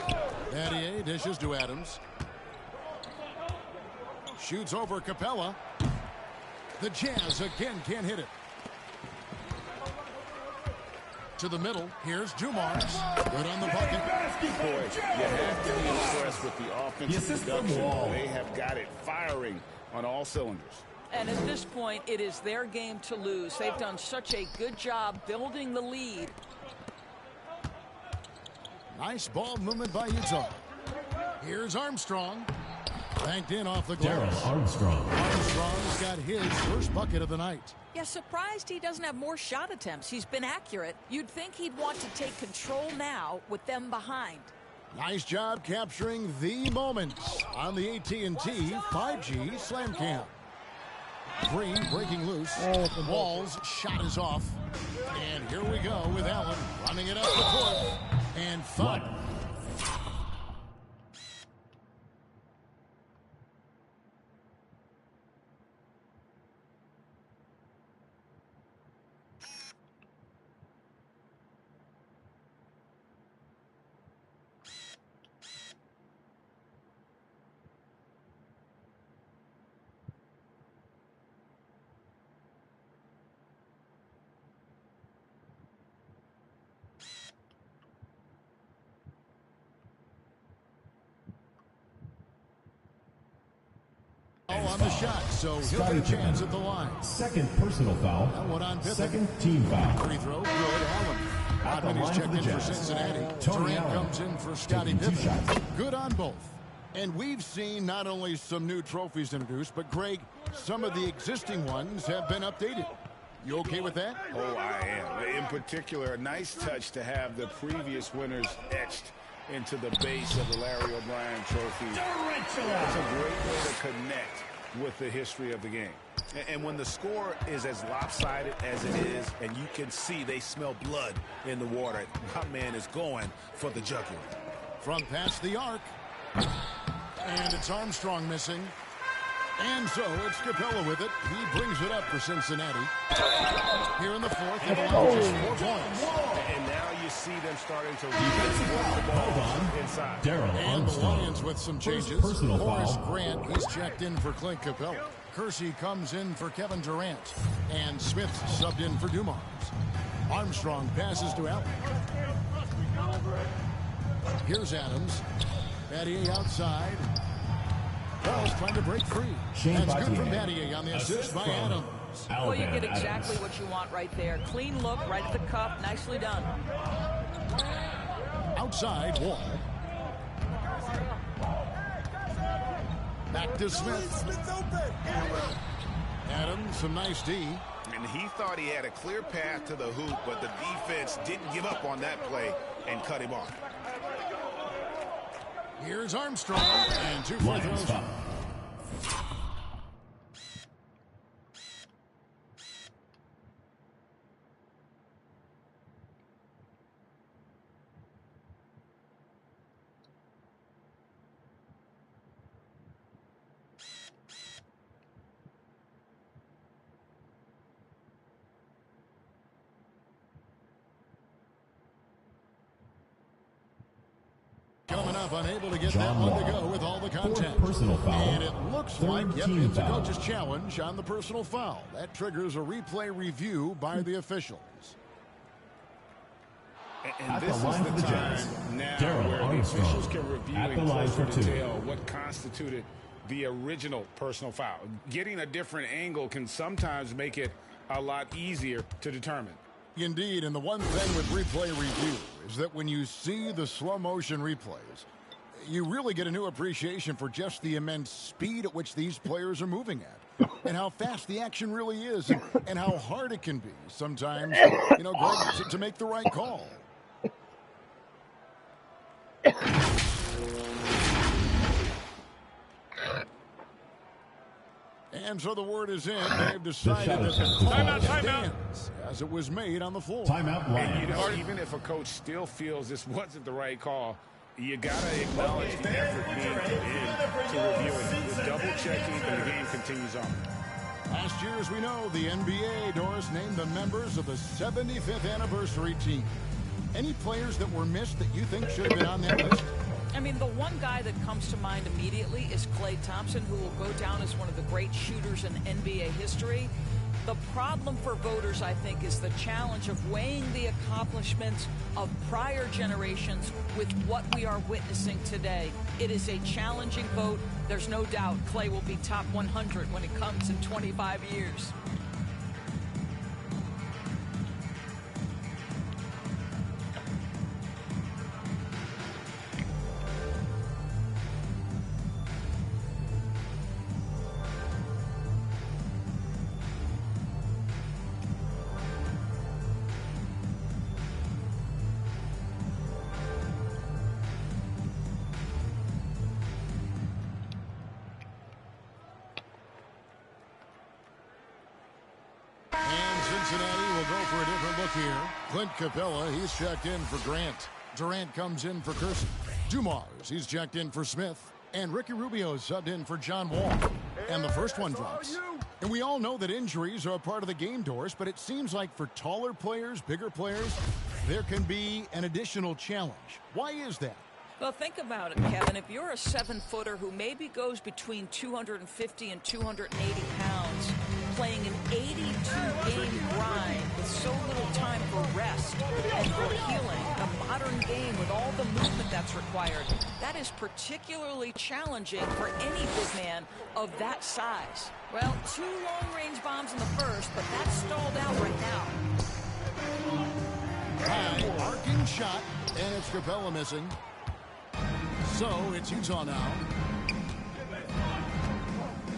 Battier dishes to Adams. Shoots over Capella. The Jazz again can't hit it. To the middle. Here's Dumars. Good on the bucket. Boy, you have to be impressed with the offensive production. They have got it firing on all cylinders. And at this point, it is their game to lose. They've done such a good job building the lead. Nice ball movement by Utah. Here's Armstrong. Banked in off the glass. Daryl Armstrong. Armstrong's got his first bucket of the night. Yeah, surprised he doesn't have more shot attempts. He's been accurate. You'd think he'd want to take control now with them behind. Nice job capturing the moments on the AT&T 5G Slam Cam. Green breaking loose. Wall's shot is off. And here we go with Allen running it up the court. And fun. On the shot, so he'll get a chance at the line. Second personal foul. One on Pippen. Second team foul. Free throw, good. Allen. Rodman is checked in for Cincinnati. Durant comes in for Scottie Pippen. Good on both. And we've seen not only some new trophies introduced, but Greg, some of the existing ones have been updated. You okay with that? Oh, I am. In particular, a nice touch to have the previous winners etched into the base of the Larry O'Brien trophy. It's a great way to connect with the history of the game. And when the score is as lopsided as it is, and you can see they smell blood in the water, my man is going for the jugular. From past the arc. And it's Armstrong missing. And so it's Capella with it. He brings it up for Cincinnati. Here in the fourth, it allows 4 points. And now you see them starting to the ball inside. And the Lions with some changes. Horace Grant is checked in for Clint Capella. Kersey comes in for Kevin Durant. And Smith subbed in for Dumars. Armstrong passes to Allen. Here's Adams. Battier outside. Ball's trying to break free. That's good from Battier on the assist by Adams. Well, you get exactly what you want right there. Clean look, right at the cup. Nicely done. Outside, Wall. Back to Smith. Adams, some nice D. And he thought he had a clear path to the hoop, but the defense didn't give up on that play and cut him off. Here's Armstrong, and 2 free throws. Coming up, unable to get that one to go with all the contact. Personal foul. And it looks like, it's a coach's challenge on the personal foul. That triggers a replay review by the officials. And this is the time now where the officials can review in closer detail what constituted the original personal foul. Getting a different angle can sometimes make it a lot easier to determine. Indeed, and the one thing with replay review is that when you see the slow motion replays, you really get a new appreciation for just the immense speed at which these players are moving at and how fast the action really is and how hard it can be sometimes, Greg, to make the right call. And so the word is in. They've decided that the call stands as it was made on the floor. Timeout line. And, you know, even if a coach still feels this wasn't the right call, you got to acknowledge the effort being put in to review it. The double checking, and the game continues on. Last year, as we know, the NBA, Doris, named the members of the 75th anniversary team. Any players that were missed that you think should have been on that list? I mean, the one guy that comes to mind immediately is Klay Thompson, who will go down as one of the great shooters in NBA history. The problem for voters, I think, is the challenge of weighing the accomplishments of prior generations with what we are witnessing today. It is a challenging vote. There's no doubt Klay will be top 100 when it comes in 25 years. Cincinnati will go for a different look here. Clint Capella, he's checked in for Grant. Durant comes in for Curson. Dumars, he's checked in for Smith. And Ricky Rubio is subbed in for John Wall. And the first one drops. And we all know that injuries are a part of the game, Doris, but it seems like for taller players, bigger players, there can be an additional challenge. Why is that? Well, think about it, Kevin. If you're a 7-footer who maybe goes between 250 and 280 pounds, playing an 82-game grind with so little time for rest and for healing, a modern game with all the movement that's required, that is particularly challenging for any big man of that size. Well, 2 long-range bombs in the first, but that's stalled out right now. High arcing shot, and it's Capella missing. So it's Utah now.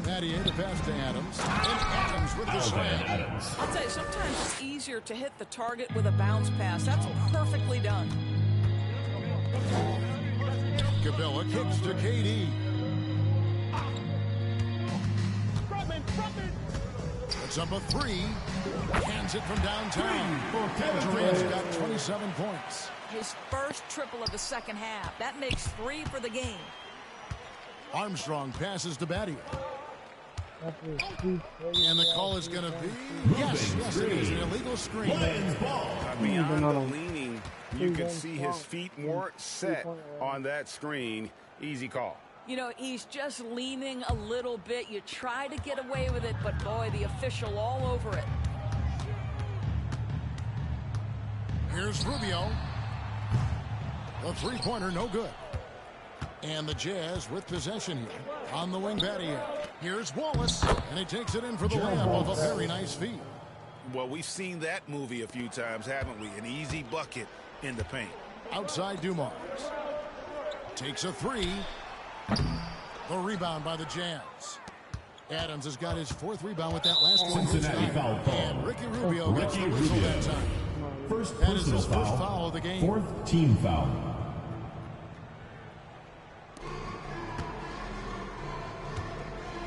Battier to pass to Adams. And Adams with the slam. I'll tell you, sometimes it's easier to hit the target with a bounce pass. That's perfectly done. Capella kicks to KD. Puts up a 3. Hands it from downtown. Durant's got 27 points. His first triple of the second half. That makes 3 for the game. Armstrong passes to Battier. And the call is going to be, yes, it is an illegal screen. Beyond the leaning, you can see his feet weren't set on that screen. Easy call. You know, he's just leaning a little bit. You try to get away with it, but boy, the official all over it. Here's Rubio. The three-pointer, no good. And the Jazz with possession here. On the wing, Battier. Here's Wallace, and he takes it in for the layup off a very nice feed. Well, we've seen that movie a few times, haven't we? An easy bucket in the paint. Outside Dumars. Takes a 3. The rebound by the Jazz. Adams has got his 4th rebound with that last one. Cincinnati foul call. And Ricky Rubio gets the whistle that time. First that is his personal first foul of the game. 4th team foul.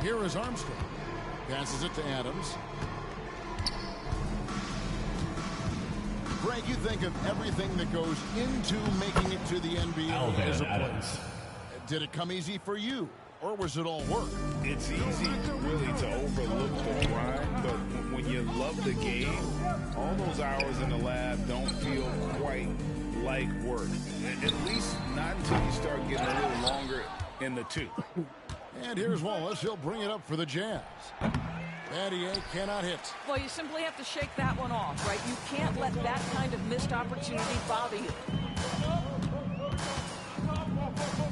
Here is Armstrong. Passes it to Adams. Greg, you think of everything that goes into making it to the NBA as a player. Did it come easy for you, or was it all work? It's easy, really, to overlook the grind, but when you love the game, all those hours in the lab don't feel quite like work. At least not until you start getting a little longer in the tooth. And here's Wallace. He'll bring it up for the Jazz. Battier cannot hit. Well, you simply have to shake that one off, right? You can't let that kind of missed opportunity bother you.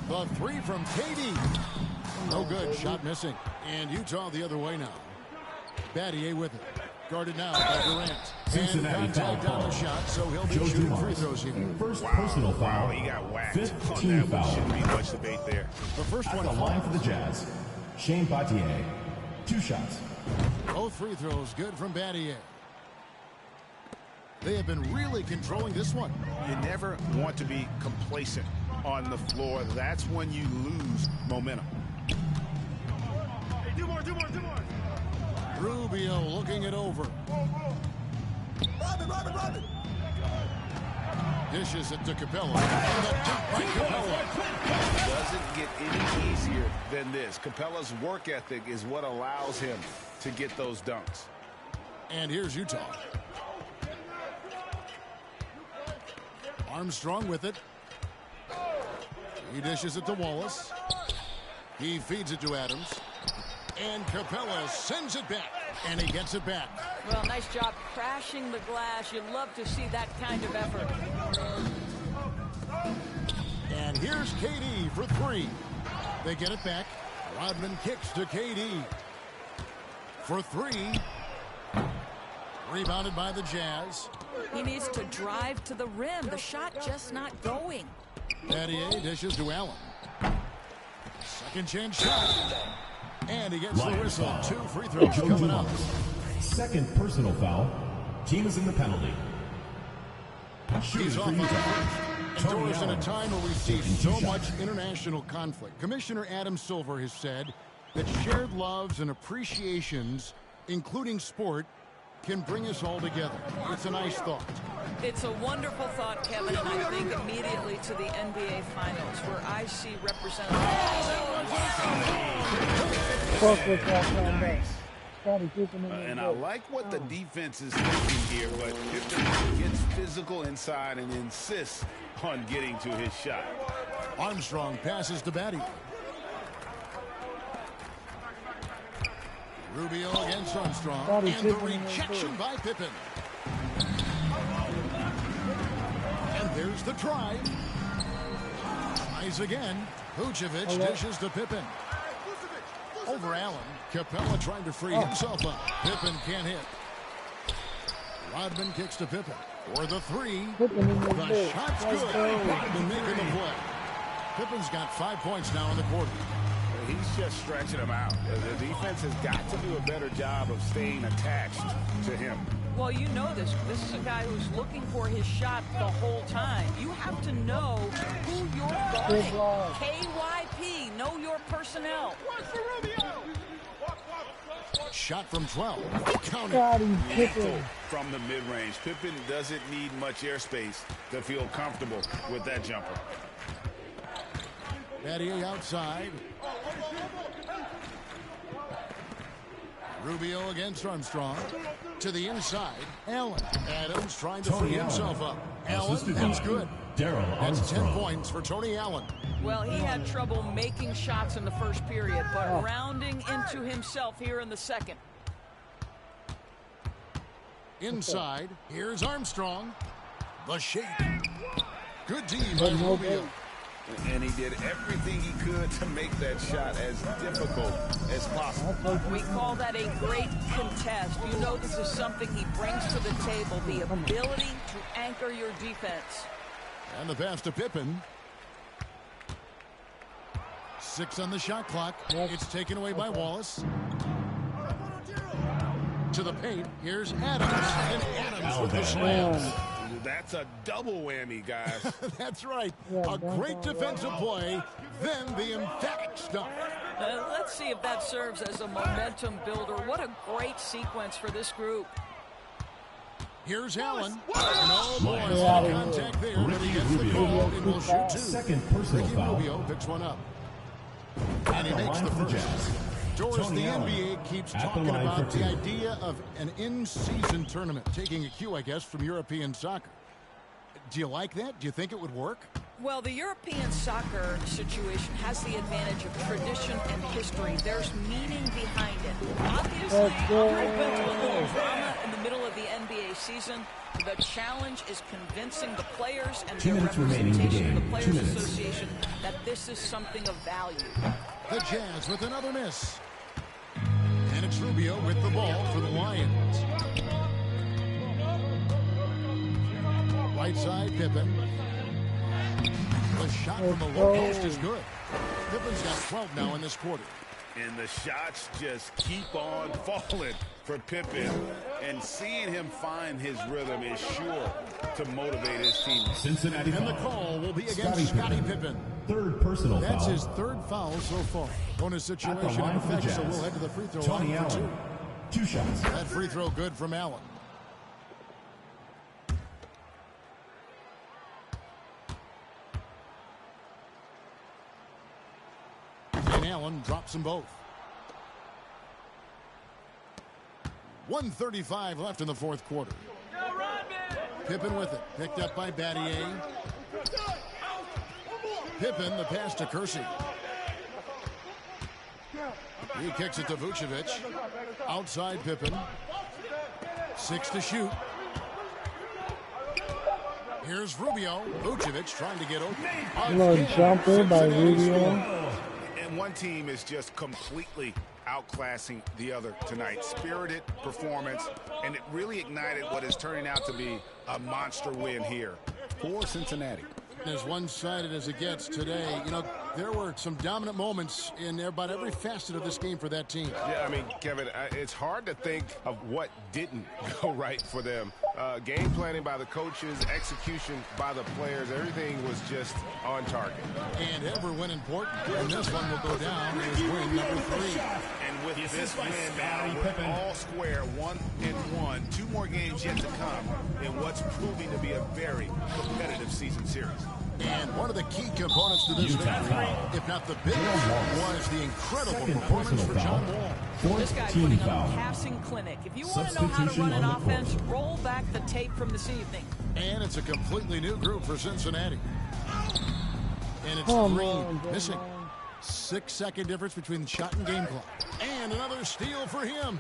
The 3 from KD. No good. Shot missing. And Utah the other way now. Battier with it. Guarded now by Durant. Cincinnati and contact on the shot, so he'll be shooting free throws here. First personal foul. He got whacked. 5th team foul. Shouldn't be much debate there. The first At one. the line for the Jazz. Shane Battier. 2 shots. Both free throws good from Battier. They have been really controlling this one. You never want to be complacent on the floor. That's when you lose momentum. Hey, do more. Rubio looking it over. Robin. Dishes it to Capella. And the dunk by Capella. Doesn't get any easier than this. Capella's work ethic is what allows him to get those dunks. And here's Utah. Armstrong with it. He dishes it to Wallace. He feeds it to Adams. And Capella sends it back. And he gets it back. Well, nice job crashing the glass. You love to see that kind of effort. And here's KD for three. They get it back. Rodman kicks to KD. For three. Rebounded by the Jazz. He needs to drive to the rim. The shot just not going. Battier dishes to Allen. Second chance shot. And he gets the whistle. Foul. 2 free throws coming up. Second personal foul. Team is in the penalty. He's off on the first. Doors in a time where we see so much international conflict. Commissioner Adam Silver has said that shared loves and appreciations, including sport, can bring us all together. It's a nice thought. It's a wonderful thought, Kevin, and I think immediately to the NBA Finals, where I see And I like what the defense is thinking here, but Pippen gets physical inside and insists on getting to his shot. Armstrong passes to Batty. Rubio against Armstrong. And the rejection by Pippen. And there's the try. Tries again. Vucevic dishes to Pippen. Over Allen. Capella trying to free himself up. Pippen can't hit. Rodman kicks to Pippen. For the three. The shot's good. Rodman making the play. Pippen's got 5 points now in the quarter. He's just stretching him out. The defense has got to do a better job of staying attached to him. Well, you know this. This is a guy who's looking for his shot the whole time. You have to know who you're guarding. KYP, know your personnel. Shot from 12. Lethal from the mid-range. Pippen doesn't need much airspace to feel comfortable with that jumper. Battier outside. Rubio against Armstrong. To the inside. Allen. Adams trying to free himself up. Allen, that's good. That's 10 points for Tony Allen. Well, he had trouble making shots in the first period, but rounding into himself here in the second. Inside. Here's Armstrong. The shake. Good D by Rubio. And he did everything he could to make that shot as difficult as possible. We call that a great contest. You know this is something he brings to the table, the ability to anchor your defense. And the pass to Pippen. 6 on the shot clock. It's taken away by Wallace. To the paint. Here's Adams. And Adams with the slam. That's a double whammy, guys. That's right. A great defensive play, then the emphatic stuff. Let's see if that serves as a momentum builder. What a great sequence for this group. Here's Allen. No boy, contact there, but he gets the call and will shoot 2. Second personal foul. Rubio picks one up. And he makes the first. Doris, the NBA keeps talking about the idea of an in-season tournament, taking a cue, I guess, from European soccer. Do you like that? Do you think it would work? Well, the European soccer situation has the advantage of tradition and history. There's meaning behind it. Obviously, there's a little drama in the middle of the NBA season. The challenge is convincing the players and their representation of the Players Association that this is something of value. The Jazz with another miss. And it's Rubio with the ball for the Lions. Right side, Pippen. The shot from the low post is good. Pippen's got 12 now in this quarter. And the shots just keep on falling for Pippen. And seeing him find his rhythm is sure to motivate his team. Cincinnati and the call will be against Scottie Pippen. Third personal That's foul. his third foul so far. Bonus situation in effect, so we'll head to the free throw line for 2. 2 shots. That free throw good from Allen. And Allen drops them both. 1:35 left in the fourth quarter. Pippen with it. Picked up by Battier. Pippen, the pass to Kersey. He kicks it to Vucevic. Outside Pippen. 6 to shoot. Here's Rubio. Vucevic trying to get open. Little jumper by Rubio. And one team is just completely outclassing the other tonight. Spirited performance, and it really ignited what is turning out to be a monster win here for Cincinnati. As one-sided as it gets today, you know, there were some dominant moments in about every facet of this game for that team. Yeah, I mean, Kevin, it's hard to think of what didn't go right for them. Game planning by the coaches, execution by the players, everything was just on target. And every win important, and this one will go down as win number 3. And with this win now, we're all square, 1-1. 2 more games yet to come in what's proving to be a very competitive season series. And one of the key components to this victory, if not the biggest, was the incredible performance for John Wall. This guy's putting on a passing clinic. If you want to know how to run an offense, roll back the tape from this evening. And it's a completely new group for Cincinnati. And it's Green missing. 6-second difference between shot and game clock. And another steal for him.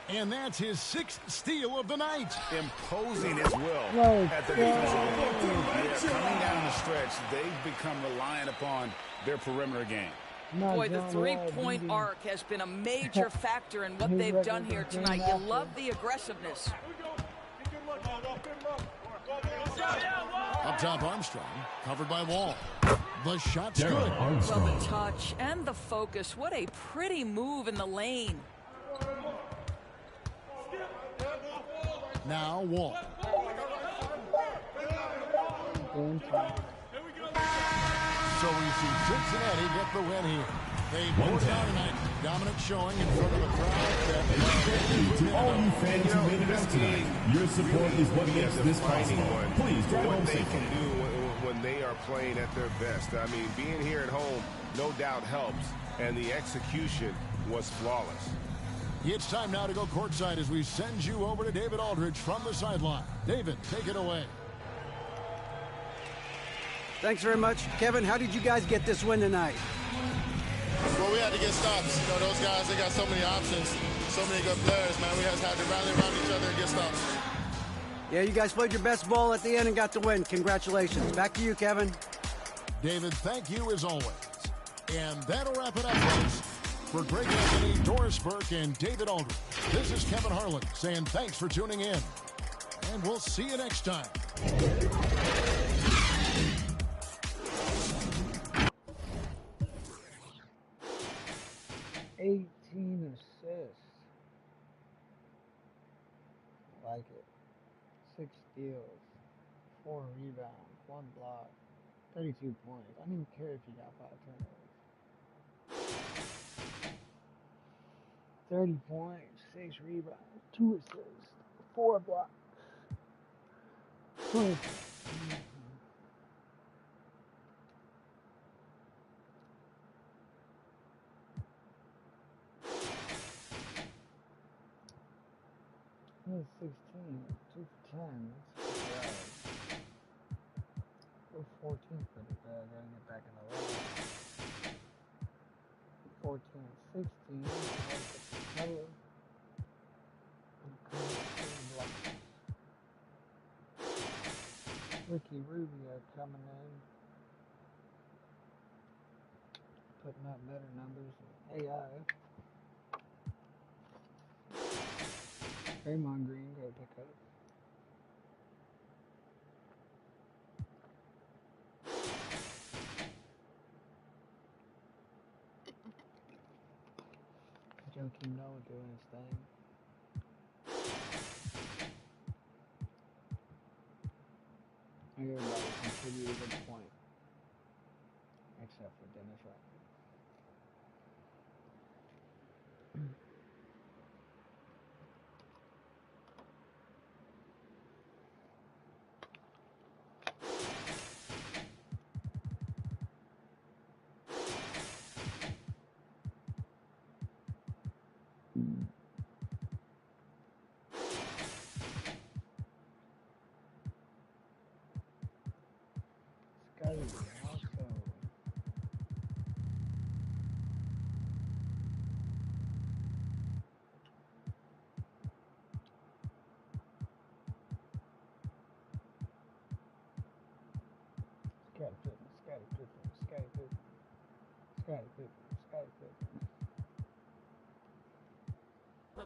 And that's his 6th steal of the night. Imposing his will at the defensive end. Coming down the stretch, they've become reliant upon their perimeter game. Boy, the three-point arc has been a major factor in what they've done here tonight. You love the aggressiveness. Up top, Armstrong, covered by Wall. The shot's good. Well, the touch and the focus. What a pretty move in the lane. Now Wall. So we see Cincinnati get the win here. They pulled out tonight. Dominant showing in front of a crowd that... To all you fans who made it out tonight, your support is what makes this possible. Please drive home What they safely. can do when they are playing at their best. I mean, being here at home no doubt helps, and the execution was flawless. It's time now to go courtside as we send you over to David Aldridge from the sideline. David, take it away. Thanks very much. Kevin, how did you guys get this win tonight? Well, we had to get stops. You know, those guys, they got so many options, so many good players, man. We just had to rally around each other and get stops. Yeah, you guys played your best ball at the end and got the win. Congratulations. Back to you, Kevin. David, thank you as always. And that'll wrap it up, folks. For Greg Anthony, Doris Burke, and David Aldridge, this is Kevin Harlan saying thanks for tuning in. And we'll see you next time. 18 assists. Like it. 6 steals. 4 rebounds. 1 block. 32 points. I don't even care if you got 5 turnovers. 30 points. 6 rebounds. 2 assists. 4 blocks. 20. He's 16, 2 for 10. That's 14 for the bad. Gotta get back in the line. 14, 16. Hello. Ricky Rubio coming in. Putting up better numbers than AI. Draymond Green go pick up. Joakim Noah doing his thing. Everybody contributed a good point. Except for Dennis Rodman.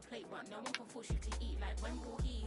Plate, but no one can force you to eat like when will he?